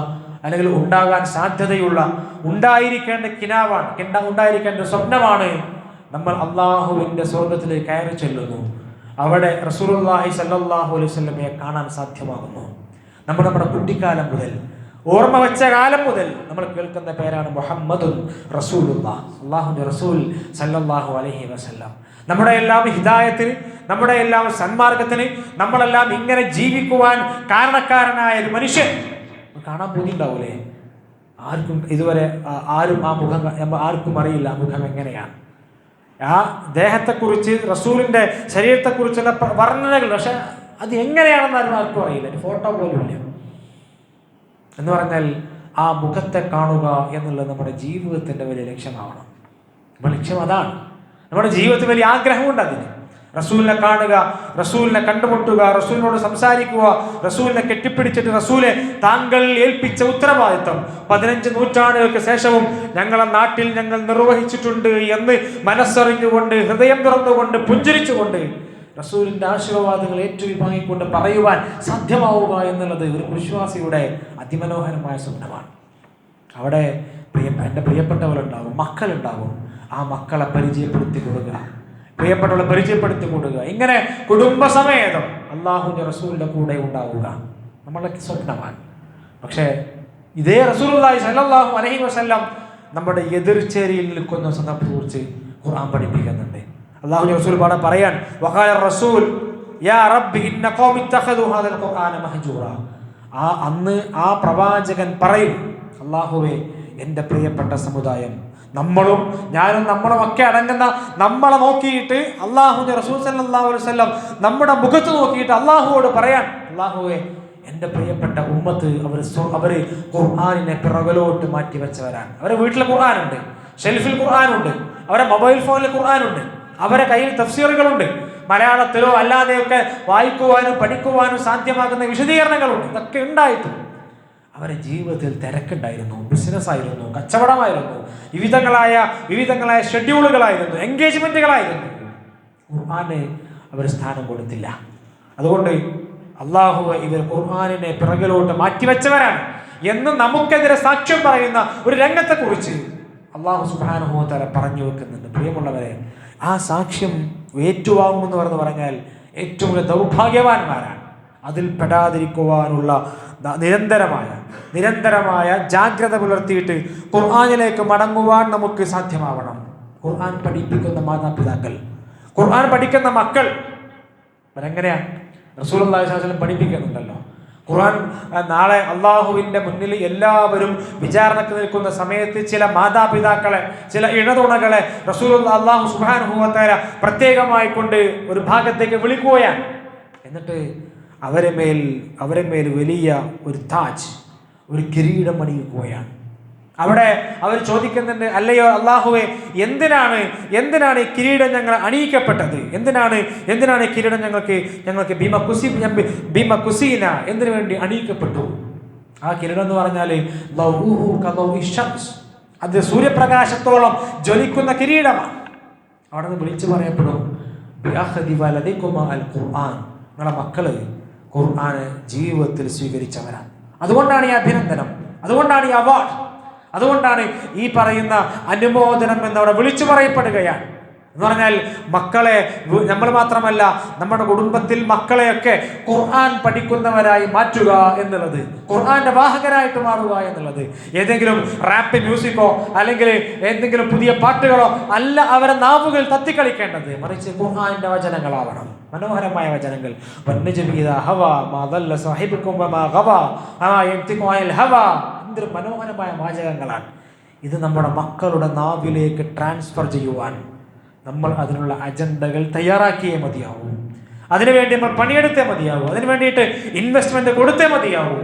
അല്ലെങ്കിൽ ഉണ്ടാകാൻ സാധ്യതയുള്ള ഉണ്ടായിരിക്കേണ്ട കിനാവാണ്, ഉണ്ടായിരിക്കേണ്ട സ്വപ്നമാണ് നമ്മൾ അള്ളാഹുവിൻ്റെ സ്വർഗത്തിലേക്ക് കയറി ചെല്ലുന്നു. അവിടെ റസൂലുള്ളാഹി സ്വല്ലല്ലാഹു അലൈഹി വസല്ലമയെ കാണാൻ സാധ്യമാകുന്നു. നമ്മുടെ കുട്ടിക്കാലം മുതൽ, ഓർമ്മ വെച്ച കാലം മുതൽ നമ്മൾ കേൾക്കുന്ന പേരാണ് മുഹമ്മദുൻ റസൂലുള്ളാഹ്, അല്ലാഹുവിൻ്റെ റസൂൽ സ്വല്ലല്ലാഹു അലൈഹി വസല്ലം. നമ്മുടെ എല്ലാം ഹിദായത്തിന്, നമ്മുടെ എല്ലാം സന്മാർഗത്തിന്, നമ്മളെല്ലാം ഇങ്ങനെ ജീവിക്കുവാൻ കാരണക്കാരനായ ഒരു മനുഷ്യൻ കാണാൻ പോയിട്ടുണ്ടാവൂലേ? ആർക്കും ഇതുവരെ ആരും ആ മുഖം ആർക്കും അറിയില്ല, ആ മുഖം എങ്ങനെയാണ്. ആ ദേഹത്തെക്കുറിച്ച്, റസൂലിൻ്റെ ശരീരത്തെക്കുറിച്ചുള്ള വർണ്ണനകൾ, പക്ഷെ അത് എങ്ങനെയാണെന്ന് ആർക്കും അറിയില്ല, ഫോട്ടോ പോലും ഇല്ല. എന്ന് പറഞ്ഞാൽ ആ മുഖത്തെ കാണുക എന്നുള്ളത് നമ്മുടെ ജീവിതത്തിൻ്റെ വലിയ ലക്ഷ്യമാവണം. നമ്മുടെ ലക്ഷ്യം അതാണ്. നമ്മുടെ ജീവിതത്തിൽ വലിയ ആഗ്രഹമുണ്ട് അതിന്. റസൂലിനെ കാണുക, റസൂലിനെ കണ്ടുമുട്ടുക, റസൂലിനോട് സംസാരിക്കുക, റസൂലിനെ കെട്ടിപ്പിടിച്ചിട്ട് റസൂലെ താങ്കൾ ഏൽപ്പിച്ച ഉത്തരവാദിത്വം 15 നൂറ്റാണ്ടുകൾക്ക് ശേഷവും ഞങ്ങളെ നാട്ടിൽ ഞങ്ങൾ നിർവഹിച്ചിട്ടുണ്ട് എന്ന് മനസ്സറിഞ്ഞുകൊണ്ട്, ഹൃദയം തുറന്നുകൊണ്ട്, പുഞ്ചിരിച്ചുകൊണ്ട് റസൂലിൻ്റെ ആശീർവാദങ്ങൾ ഏറ്റുവാങ്ങിക്കൊണ്ട് പറയുവാൻ സാധ്യമാവുക എന്നുള്ളത് ഒരു വിശ്വാസിയുടെ അതിമനോഹരമായ സ്വപ്നമാണ്. അവിടെ എൻ്റെ പ്രിയപ്പെട്ടവരുണ്ടാകും, മക്കളുണ്ടാകും. ആ മക്കളെ പരിചയപ്പെടുത്തി കൊടുക്കുക, പ്രിയപ്പെട്ടവളെ പരിചയപ്പെടുത്തി കൊടുക്കുക. ഇങ്ങനെ കുടുംബസമേതം അല്ലാഹുവിൻ്റെ റസൂലിൻ്റെ കൂടെ ഉണ്ടാവുക നമ്മളുടെ സ്വപ്നമാണ്. പക്ഷേ ഇതേ റസൂലുള്ളാഹി സ്വല്ലല്ലാഹു അലൈഹി വസല്ലം നമ്മുടെ എതിർചേരിയിൽ നിൽക്കുന്ന സന്ദർഭത്തെക്കുറിച്ച് ഖുർആൻ പഠിപ്പിക്കുന്നുണ്ട്. അല്ലാഹുവിൻ്റെ റസൂൽ പറയാൻ, വഖാല റസൂൽ യാ റബ്ബി ഇന്ന ഖൗമി ഇത്തഖദു ഹാദൽ ഖുർആന മഹ്ജൂറ. അന്ന് ആ പ്രവാചകൻ പറയും, അല്ലാഹുവേ, എൻ്റെ പ്രിയപ്പെട്ട സമുദായം, ഞാനും നമ്മളും ഒക്കെ അടങ്ങുന്ന നമ്മളെ നോക്കിയിട്ട് അല്ലാഹുവിൻ്റെ റസൂൽ സല്ലല്ലാഹു അലൈഹി വസല്ലം നമ്മുടെ മുഖത്ത് നോക്കിയിട്ട് അല്ലാഹുവോട് പറയാൻ, അല്ലാഹുവേ, എൻ്റെ പ്രിയപ്പെട്ട ഉമ്മത്ത് അവർ ഖുർആനിനെ പിറകിലോട്ട് മാറ്റി വെച്ചവരാണ്. അവരുടെ വീട്ടിൽ ഖുർആനുണ്ട്, ഷെൽഫിൽ ഖുർആനുണ്ട്, അവരുടെ മൊബൈൽ ഫോണിൽ ഖുർആനുണ്ട്, അവരുടെ കയ്യിൽ തഫ്സീറുകളുണ്ട്, മലയാളത്തിലോ അല്ലാതെയൊക്കെ വായിക്കുവാനും പഠിക്കുവാനും സാധ്യമാകുന്ന വിശദീകരണങ്ങളുണ്ട്. ഇതൊക്കെ ഉണ്ടായിട്ടും അവരുടെ ജീവിതത്തിൽ തിരക്കുണ്ടായിരുന്നു, ബിസിനസ്സായിരുന്നു, കച്ചവടമായിരുന്നു, വിവിധങ്ങളായ ഷെഡ്യൂളുകളായിരുന്നു, എൻഗേജ്മെന്റുകളായിരുന്നു. ഖുർആന് അവർ സ്ഥാനം കൊടുത്തില്ല. അതുകൊണ്ട് അള്ളാഹു ഇവർ ഖുർആനിനെ പിറകിലോട്ട് മാറ്റിവെച്ചവരാണ് എന്ന് നമുക്കെതിരെ സാക്ഷ്യം പറയുന്ന ഒരു രംഗത്തെക്കുറിച്ച് അള്ളാഹു സുബ്ഹാനഹു വ തആല പറഞ്ഞു വെക്കുന്നുണ്ട്. പ്രിയമുള്ളവരെ, ആ സാക്ഷ്യം ഏറ്റുവാങ്ങുമെന്ന് പറഞ്ഞാൽ ഏറ്റവും വലിയ ദൗർഭാഗ്യവാന്മാരാണ്. അതിൽ പെടാതിരിക്കുവാനുള്ള നിരന്തരമായ ജാഗ്രത പുലർത്തിയിട്ട് ഖുർആനിലേക്ക് മടങ്ങുവാൻ നമുക്ക് സാധ്യമാവണം. ഖുർആൻ പഠിപ്പിക്കുന്ന മാതാപിതാക്കൾ, ഖുർആൻ പഠിക്കുന്ന മക്കൾ. അവരെങ്ങനെയാണ്? റസൂലുള്ളാഹി സ്വല്ലല്ലാഹു അലൈഹി വസല്ലം പഠിപ്പിക്കുന്നുണ്ടല്ലോ. ഖുർആൻ നാളെ അള്ളാഹുവിൻ്റെ മുന്നിൽ എല്ലാവരും വിചാരണക്ക് നിൽക്കുന്ന സമയത്ത് ചില മാതാപിതാക്കളെ, ചില ഇണതുണകളെ അല്ലാഹു സുബ്ഹാനഹു വ തആല പ്രത്യേകമായി കൊണ്ട് ഒരു ഭാഗത്തേക്ക് വിളിക്കുകയാണ്. എന്നിട്ട് അവരെ മേൽ വലിയ ഒരു താജ്, ഒരു കിരീടം അണിയിക്കുകയാണ്. അവിടെ അവർ ചോദിക്കുന്നുണ്ട്, അല്ലയോ അള്ളാഹുവേ, എന്തിനാണ് ഈ കിരീടം ഞങ്ങൾ അണിയിക്കപ്പെട്ടത്? എന്തിനാണ് ഈ കിരീടം ഞങ്ങൾക്ക് ബിമകുസീന എന്തിനു വേണ്ടി അണിയിക്കപ്പെട്ടു? ആ കിരീടം എന്ന് പറഞ്ഞാൽ അത് സൂര്യപ്രകാശത്തോളം ജ്വലിക്കുന്ന കിരീടമാണ്. അവിടെ നിന്ന് വിളിച്ചു പറയപ്പെടും, നിങ്ങളെ മക്കള് ഖുർആന് ജീവിതത്തിൽ സ്വീകരിച്ചവരാണ്. അതുകൊണ്ടാണ് ഈ അഭിനന്ദനം, അതുകൊണ്ടാണ് ഈ അവാർഡ്, അതുകൊണ്ടാണ് ഈ പറയുന്ന അനുമോദനം എന്നവിടെ വിളിച്ചു പറയപ്പെടുകയാണ്. എന്ന് പറഞ്ഞാൽ മക്കളെ, നമ്മൾ മാത്രമല്ല നമ്മുടെ കുടുംബത്തിൽ മക്കളെയൊക്കെ ഖുർആൻ പഠിക്കുന്നവരായി മാറ്റുക എന്നുള്ളത്, ഖുർആന്റെ വാഹകരായിട്ട് മാറുക എന്നുള്ളത് ഏതെങ്കിലും റാപ്പ് മ്യൂസിക്കോ അല്ലെങ്കിൽ എന്തെങ്കിലും പുതിയ പാട്ടുകളോ അല്ല അവരെ നാവുകൾ തത്തിക്കളിക്കേണ്ടത്. മറിച്ച് ഖുർആന്റെ വചനങ്ങളാവണം, മനോഹരമായ വചനങ്ങൾ. എന്തൊരു മനോഹരമായ വാചകങ്ങളാണ് ഇത്. നമ്മുടെ മക്കളുടെ നാവിലേക്ക് ട്രാൻസ്ഫർ ചെയ്യുവാൻ നമ്മൾ അതിനുള്ള അജണ്ടകൾ തയ്യാറാക്കിയേ മതിയാവൂ. അതിനുവേണ്ടി നമ്മൾ പണിയെടുത്തേ മതിയാവൂ. അതിനു വേണ്ടിയിട്ട് ഇൻവെസ്റ്റ്മെന്റ് കൊടുത്തേ മതിയാവൂ.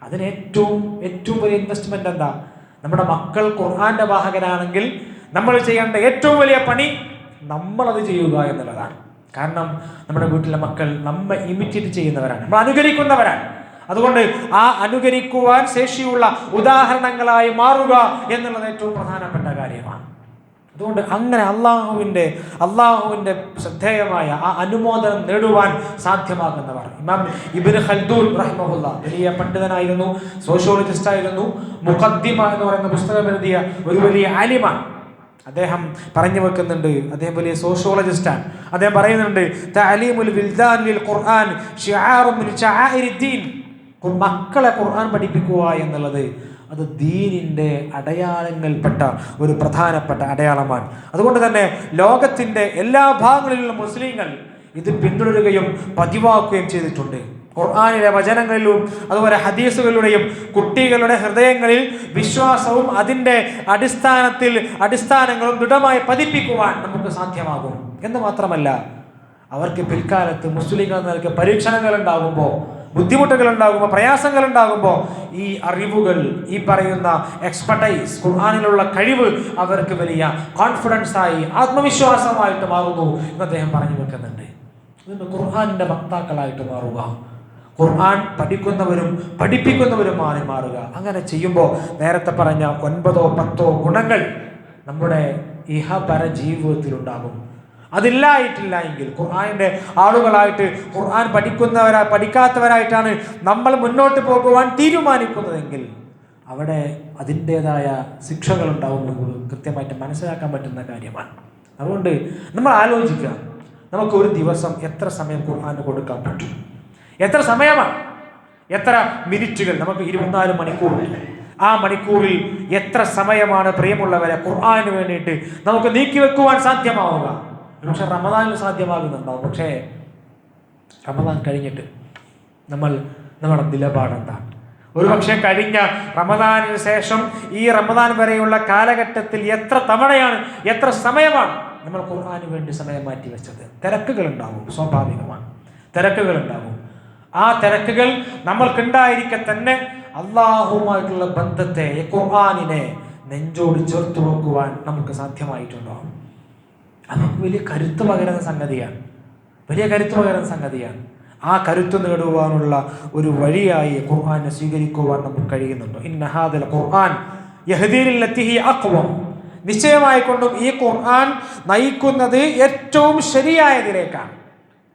അതിന് ഏറ്റവും വലിയ ഇൻവെസ്റ്റ്മെന്റ് എന്താ? നമ്മുടെ മക്കൾ ഖുർആന്റെ വാഹകരാണെങ്കിൽ നമ്മൾ ചെയ്യേണ്ട ഏറ്റവും വലിയ പണി നമ്മളത് ചെയ്യുക എന്നുള്ളതാണ്. കാരണം നമ്മുടെ വീട്ടിലെ മക്കൾ നമ്മെ ഇമിറ്റേറ്റ് ചെയ്യുന്നവരാണ്, നമ്മൾ അനുകരിക്കുന്നവരാണ്. അതുകൊണ്ട് ആ അനുകരിക്കുവാൻ ശേഷിയുള്ള ഉദാഹരണങ്ങളായി മാറുക എന്നുള്ളത് ഏറ്റവും പ്രധാനപ്പെട്ട കാര്യമാണ്. അതുകൊണ്ട് അങ്ങനെ അള്ളാഹുവിൻ്റെ ശ്രദ്ധേയമായ ആ അനുമോദനം നേടുവാൻ സാധ്യമാകുന്നവർ. ഇമാം ഇബ്നു ഖൽദൂൻ റഹിമഹുല്ലാ വലിയ പണ്ഡിതനായിരുന്നു, സോഷ്യോളജിസ്റ്റ് ആയിരുന്നു. മുഖദ്ദിമ എന്ന് പറയുന്ന പുസ്തകം എഴുതിയ ഒരു വലിയ ആലിമാണ്. അദ്ദേഹം പറഞ്ഞു വെക്കുന്നുണ്ട്, അദ്ദേഹം വലിയ സോഷ്യോളജിസ്റ്റാണ്. അദ്ദേഹം പറയുന്നുണ്ട്, തഅലീമുൽ വിൽദാൻ ലിൽ ഖുർആൻ ശിആറുൻ മിൻ ശആഇരിദ്ദീൻ. മക്കളെ ഖുർആൻ പഠിപ്പിക്കുക എന്നുള്ളത് അത് ദീനിൻ്റെ അടയാളങ്ങൾപ്പെട്ട ഒരു പ്രധാനപ്പെട്ട അടയാളമാണ്. അതുകൊണ്ട് തന്നെ ലോകത്തിൻ്റെ എല്ലാ ഭാഗങ്ങളിലുള്ള മുസ്ലിങ്ങൾ ഇത് പിന്തുടരുകയും പതിവാക്കുകയും ചെയ്തിട്ടുണ്ട്. ഖുർആനിലെ വചനങ്ങളിലും അതുപോലെ ഹദീസുകളുടെയും കുട്ടികളുടെ ഹൃദയങ്ങളിൽ വിശ്വാസവും അതിൻ്റെ അടിസ്ഥാനങ്ങളും ദൃഢമായി പതിപ്പിക്കുവാൻ നമുക്ക് സാധ്യമാകും എന്ന് മാത്രമല്ല, അവർക്ക് പിൽക്കാലത്ത് മുസ്ലിങ്ങൾ നൽകിയ പരീക്ഷണങ്ങൾ ഉണ്ടാകുമ്പോൾ, ബുദ്ധിമുട്ടുകൾ ഉണ്ടാകുമ്പോൾ, പ്രയാസങ്ങൾ ഉണ്ടാകുമ്പോൾ ഈ അറിവുകൾ, ഈ പറയുന്ന എക്സ്പെർട്ടൈസ്, ഖുർആനിലുള്ള കഴിവ് അവർക്ക് വലിയ കോൺഫിഡൻസായി, ആത്മവിശ്വാസമായിട്ട് മാറുന്നു എന്ന് അദ്ദേഹം പറഞ്ഞു വെക്കുന്നുണ്ട്. അതുകൊണ്ട് ഖുർആനിൻ്റെ വക്താക്കളായിട്ട് മാറുക, ഖുർആൻ പഠിക്കുന്നവരും പഠിപ്പിക്കുന്നവരുമായി മാറുക. അങ്ങനെ ചെയ്യുമ്പോൾ നേരത്തെ പറഞ്ഞ 9-10 ഗുണങ്ങൾ നമ്മുടെ ഇഹപര ജീവിതത്തിലുണ്ടാകും. അതില്ലായിട്ടില്ല എങ്കിൽ, ഖുർആനിൻ്റെ ആളുകളായിട്ട് ഖുർആൻ പഠിക്കാത്തവരായിട്ടാണ് നമ്മൾ മുന്നോട്ട് പോകുവാൻ തീരുമാനിക്കുന്നതെങ്കിൽ അവിടെ അതിൻ്റെതായ ശിക്ഷകൾ ഉണ്ടാവുമെന്ന് കൃത്യമായിട്ട് മനസ്സിലാക്കാൻ പറ്റുന്ന കാര്യമാണ്. അതുകൊണ്ട് നമ്മൾ ആലോചിക്കുക, നമുക്ക് ഒരു ദിവസം എത്ര സമയം ഖുർആന് കൊടുക്കാൻ പറ്റും? എത്ര സമയമാണ്? എത്ര മിനിറ്റുകൾ? നമുക്ക് 24 മണിക്കൂറുണ്ട്. ആ മണിക്കൂറിൽ എത്ര സമയമാണ് പ്രിയമുള്ളവരെ ഖുർആന് വേണ്ടിയിട്ട് നമുക്ക് നീക്കിവെക്കുവാൻ സാധ്യമാവുക? പക്ഷെ റമദാനിൽ സാധ്യമാകുന്നുണ്ടാവും. പക്ഷേ റമദാൻ കഴിഞ്ഞിട്ട് നമ്മുടെ നിലപാടെന്താണ്? ഒരുപക്ഷെ കഴിഞ്ഞ റമദാനിന് ശേഷം ഈ റമദാൻ വരെയുള്ള കാലഘട്ടത്തിൽ എത്ര തവണയാണ്, എത്ര സമയമാണ് നമ്മൾ ഖുർആന് വേണ്ടി സമയം മാറ്റി വെച്ചത്? തിരക്കുകളുണ്ടാവും, സ്വാഭാവികമാണ്, തിരക്കുകളുണ്ടാവും. ആ തിരക്കുകൾ നമ്മൾക്കുണ്ടായിരിക്കെ തന്നെ അള്ളാഹുമായിട്ടുള്ള ബന്ധത്തെ, ഖുർആനിനെ നെഞ്ചോട് ചേർത്ത് വെക്കുവാൻ നമുക്ക് സാധ്യമായിട്ടുണ്ടോ? അത് വലിയ കരുത്ത് പകരുന്ന സംഗതിയാണ്. ആ കരുത്ത് നേടുവാനുള്ള ഒരു വഴിയായി ഖുർആനെ സ്വീകരിക്കുവാൻ നമുക്ക് കഴിയുന്നുണ്ടോ? ഇന്ന ഹാദൽ ഖുർആൻ യഹ്ദീ ലില്ലത്തി ഹിയ അഖ്വം. നിശ്ചയമായി കൊണ്ടും ഈ ഖുർആൻ നയിക്കുന്നത് ഏറ്റവും ശരിയായതിലേക്കാണ്.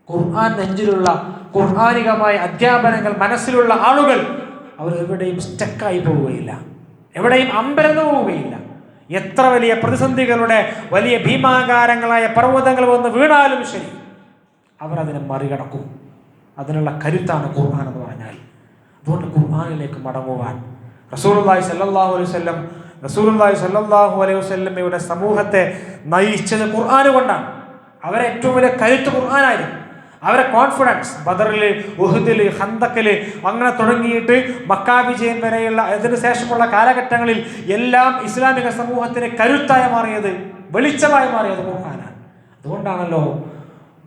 ഖുർആൻ നെഞ്ചിലുള്ള ഖുർആനികമായ അധ്യാപനങ്ങൾ മനസ്സിലുള്ള ആളുകൾ അവർ എവിടെയും സ്റ്റക്കായി പോവുകയില്ല, എവിടെയും അമ്പരന്ന് പോവുകയില്ല. എത്ര വലിയ പ്രതിസന്ധികളുടെ വലിയ ഭീമാകാരങ്ങളായ പർവ്വതങ്ങൾ വന്ന് വീണാലും ശരി, അവർ അതിനെ മറികടക്കും. അതിനുള്ള കരുത്താണ് ഖുർആൻ എന്ന് പറഞ്ഞാൽ. അതുകൊണ്ട് ഖുർആനിലേക്ക് മടങ്ങുവാൻ റസൂലുള്ളാഹി സ്വല്ലല്ലാഹു അലൈഹി വസല്ലം റസൂലുള്ളാഹി സ്വല്ലല്ലാഹു അലൈഹി വസല്ലമയുടെ സമൂഹത്തെ നയിച്ചത് ഖുർആൻ കൊണ്ടാണ്. അവരെ ഏറ്റവും വലിയ കരുത്ത് ഖുർആനായിരുന്നു. അവരെ കോൺഫിഡൻസ് ബദറില്, ഉഹുദില്, ഖന്തക്കില് അങ്ങനെ തുടങ്ങിയിട്ട് മക്കാ വിജയം വരെയുള്ള അതിനു ശേഷമുള്ള കാലഘട്ടങ്ങളിൽ എല്ലാം ഇസ്ലാമിക സമൂഹത്തിന് കരുത്തായി മാറിയത്, വെളിച്ചമായി മാറിയത് ഖുർആനാണ്. അതുകൊണ്ടാണല്ലോ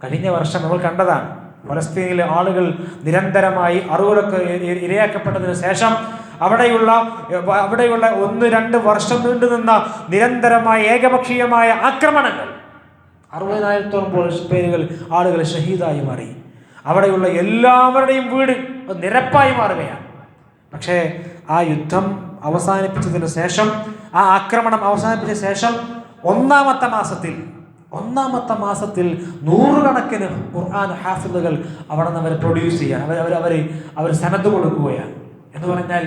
കഴിഞ്ഞ വർഷം നമ്മൾ കണ്ടതാണ്, ഫലസ്തീനിലെ ആളുകൾ നിരന്തരമായി അറുകൊലക്ക് ഇരയാക്കപ്പെട്ടതിന് ശേഷം അവിടെയുള്ള 1-2 വർഷം നീണ്ടുനിന്ന നിരന്തരമായ ഏകപക്ഷീയമായ ആക്രമണങ്ങൾ 60,000-ഓളം ആളുകൾ ഷഹീദായി മാറി. അവിടെയുള്ള എല്ലാവരുടെയും വീട് നിരപ്പായി മാറുകയാണ്. പക്ഷേ ആ യുദ്ധം അവസാനിപ്പിച്ചതിന് ശേഷം, ആ ആക്രമണം അവസാനിപ്പിച്ച ശേഷം ഒന്നാമത്തെ മാസത്തിൽ 100 കണക്കിന് ഖുർആൻ ഹാഫിളുകൾ അവിടെ നിന്ന് അവർ പ്രൊഡ്യൂസ് ചെയ്യാൻ അവർ സനദ് കൊടുക്കുകയാണ്. എന്ന് പറഞ്ഞാൽ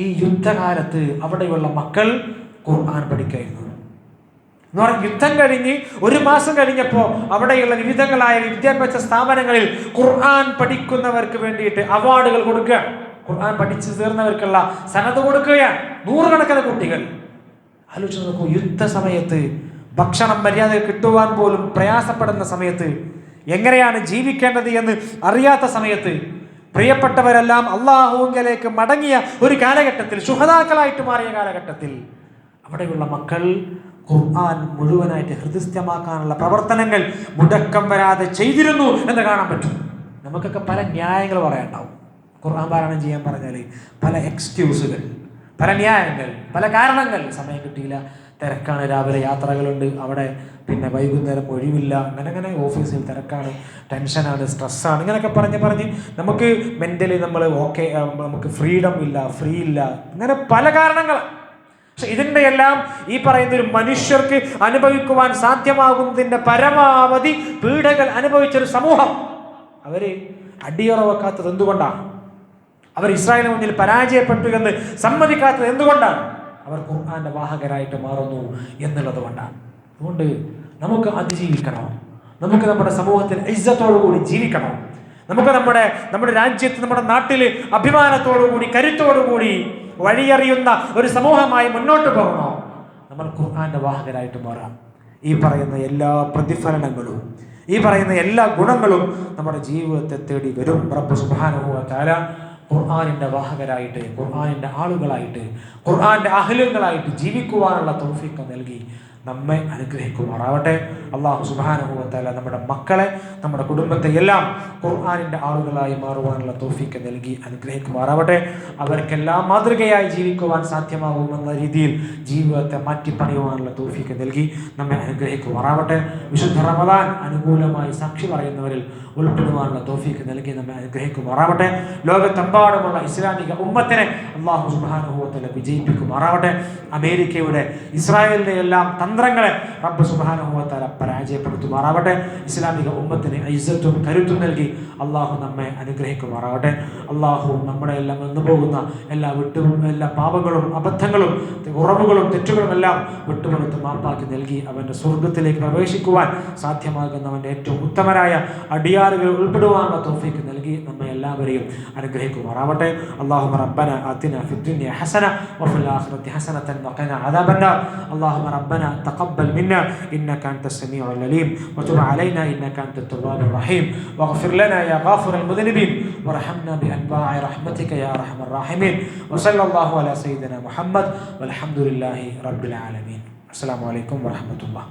ഈ യുദ്ധകാലത്ത് അവിടെയുള്ള മക്കൾ ഖുർആൻ പഠിക്കായിരുന്നു എന്ന് പറഞ്ഞാൽ യുദ്ധം കഴിഞ്ഞ് 1 മാസം കഴിഞ്ഞപ്പോൾ അവിടെയുള്ള വിവിധങ്ങളായ വിദ്യാഭ്യാസ സ്ഥാപനങ്ങളിൽ ഖുർആൻ പഠിക്കുന്നവർക്ക് വേണ്ടിയിട്ട് അവാർഡുകൾ കൊടുക്കുക, ഖുർആൻ പഠിച്ചു തീർന്നവർക്കുള്ള സനദ് കൊടുക്കുകയാണ്. 100 കണക്കിന് കുട്ടികൾ. ആലോചിച്ച് നോക്കൂ, യുദ്ധ സമയത്ത് ഭക്ഷണം മര്യാദ കിട്ടുവാൻ പോലും പ്രയാസപ്പെടുന്ന സമയത്ത്, എങ്ങനെയാണ് ജീവിക്കേണ്ടത് എന്ന് അറിയാത്ത സമയത്ത്, പ്രിയപ്പെട്ടവരെല്ലാം അള്ളാഹുവിലേക്ക് മടങ്ങിയ ഒരു കാലഘട്ടത്തിൽ, ശുഹദാക്കളായിട്ട് മാറിയ കാലഘട്ടത്തിൽ അവിടെയുള്ള മക്കൾ ഖുർആൻ മുഴുവനായിട്ട് ഹൃദയസ്ഥമാക്കാനുള്ള പ്രവർത്തനങ്ങൾ മുടക്കം വരാതെ ചെയ്തിരുന്നു എന്ന് കാണാൻ പറ്റും. നമുക്കൊക്കെ പല ന്യായങ്ങൾ പറയാനുണ്ടാവും. ഖുർആൻ പാരായണം ചെയ്യാൻ പറഞ്ഞാൽ പല എക്സ്ക്യൂസുകൾ, പല ന്യായങ്ങൾ, പല കാരണങ്ങൾ. സമയം കിട്ടിയില്ല, തിരക്കാണ്, രാവിലെ യാത്രകളുണ്ട്, അവിടെ പിന്നെ വൈകുന്നേരം ഒഴിവില്ല, അങ്ങനെ ഓഫീസിൽ തിരക്കാണ്, ടെൻഷനാണ്, സ്ട്രെസ്സാണ്, ഇങ്ങനെയൊക്കെ പറഞ്ഞ് നമുക്ക് മെൻ്റലി നമ്മൾ നമുക്ക് ഫ്രീഡം ഇല്ല, അങ്ങനെ പല കാരണങ്ങൾ. പക്ഷെ ഇതിൻ്റെ എല്ലാം ഈ പറയുന്ന ഒരു മനുഷ്യർക്ക് അനുഭവിക്കുവാൻ സാധ്യമാകുന്നതിൻ്റെ പരമാവധി പീഡകൾ അനുഭവിച്ചൊരു സമൂഹം അവർ അടിയുറവെക്കാത്തത് എന്തുകൊണ്ടാണ്? അവർ ഇസ്രായേലിന് മുന്നിൽ പരാജയപ്പെട്ടു എന്ന് സമ്മതിക്കാത്തത് എന്തുകൊണ്ടാണ്? അവർ ഖുർആന്റെ വാഹകരായിട്ട് മാറുന്നു എന്നുള്ളത് കൊണ്ടാണ്. അതുകൊണ്ട് നമുക്ക് അതിജീവിക്കണം, നമുക്ക് നമ്മുടെ സമൂഹത്തിൽ ഇസ്സത്തോടുകൂടി ജീവിക്കണം, നമുക്ക് നമ്മുടെ രാജ്യത്ത്, നമ്മുടെ നാട്ടിൽ അഭിമാനത്തോടുകൂടി കരുത്തോടുകൂടി വഴിയറിയുന്ന ഒരു സമൂഹമായി മുന്നോട്ട് പോകണോ? നമ്മൾ ഖുർആന്റെ വാഹകരായിട്ട് മാറാം. ഈ പറയുന്ന എല്ലാ പ്രതിഫലനങ്ങളും, ഈ പറയുന്ന എല്ലാ ഗുണങ്ങളും നമ്മുടെ ജീവിതത്തെ തേടി വരും. റബ്ബ് സുബ്ഹാനഹു വ തആല ഖുർആനിന്റെ വാഹകരായിട്ട്, ഖുർആനിന്റെ ആളുകളായിട്ട്, ഖുർആന്റെ അഹ്ലുകളായിട്ട് ജീവിക്കുവാനുള്ള തൗഫീഖ് നൽകി നമ്മെ അനുഗ്രഹിക്കുമാറാവട്ടെ. അല്ലാഹു സുബ്ഹാനഹു വ തആല നമ്മുടെ മക്കളെ, നമ്മുടെ കുടുംബത്തെ എല്ലാം ഖുർആനിന്റെ ആളുകളായി മാറുവാനുള്ള തൗഫീഖ് നൽകി അനുഗ്രഹിക്കുമാറാവട്ടെ. അവർക്കെല്ലാം മാതൃകയായി ജീവിക്കുവാൻ സാധ്യമാകുമെന്ന രീതിയിൽ ജീവിതത്തെ മാറ്റിപ്പണിയുവാനുള്ള തൗഫീഖ് നൽകി നമ്മെ അനുഗ്രഹിക്കുമാറാവട്ടെ. വിശുദ്ധ റമദാൻ അനുകൂലമായി സാക്ഷി പറയുന്നവരിൽ ഉൾപ്പെടുവാനുള്ള തൗഫീഖ് നൽകി നമ്മെ അനുഗ്രഹിക്കുമാറാവട്ടെ. ലോകത്തെമ്പാടുമുള്ള ഇസ്ലാമിക ഉമ്മത്തിനെ അല്ലാഹു സുബ്ഹാനഹു വ തആല വിജയിപ്പിക്കുമാറാവട്ടെ. അമേരിക്കയുടെ, ഇസ്രായേലിന്റെ എല്ലാം തന്ത്രങ്ങളെ റബ്ബ് സുബ്ഹാനഹു വ തആല പരാജയപ്പെടുത്തുമാറാവട്ടെ. ഇസ്ലാമിക ഉമ്മത്തിന് ഇസ്സത്തും കരുത്തും നൽകി അള്ളാഹു നമ്മെ അനുഗ്രഹിക്കുമാറാവട്ടെ. അള്ളാഹു നമ്മുടെ എല്ലാം വന്നുപോകുന്ന എല്ലാ പാപങ്ങളും അബദ്ധങ്ങളും കുറവുകളും തെറ്റുകളും എല്ലാം വിട്ടുപുറത്ത് മാപ്പാക്കി നൽകി അവൻ്റെ സ്വർഗത്തിലേക്ക് പ്രവേശിക്കുവാൻ സാധ്യമാകുന്നവൻ്റെ ഏറ്റവും ഉത്തമരായ അടിയാറുകൾ ഉൾപ്പെടുവാനുള്ള തൗഫീഖ് നൽകി നമ്മെ എല്ലാവരെയും അനുഗ്രഹിക്കുമാറാവട്ടെ. അല്ലാഹുമ്മ റബ്ബന ആതിനാ ഫിദ്ദുനിയ ഹസന വഫിൽ ആഖിറതി ഹസനതൻ വഖിനാ അദാബന്നാർ. അല്ലാഹുമ്മ റബ്ബന തഖബ്ബൽ മിന്നാ ഇന്നക അൻതസ് സമീഉൽ അലീം വതുബ് അലൈനാ ഇന്നക അൻതത് തവ്വാബുർ റഹീം വഗ്ഫിർ ലനാ യാ ഗാഫിറൽ മുദ്നിബീൻ വർഹംനാ ബിഅൻവാഇ റഹ്മതിക യാ അർഹമർ റഹീമീൻ വസല്ലല്ലാഹു അലാ സയ്യിദിനാ മുഹമ്മദ് വൽഹംദുലില്ലാഹി റബ്ബിൽ ആലമീൻ. അസ്സലാമു അലൈക്കും വറഹ്മത്തുള്ളാഹി.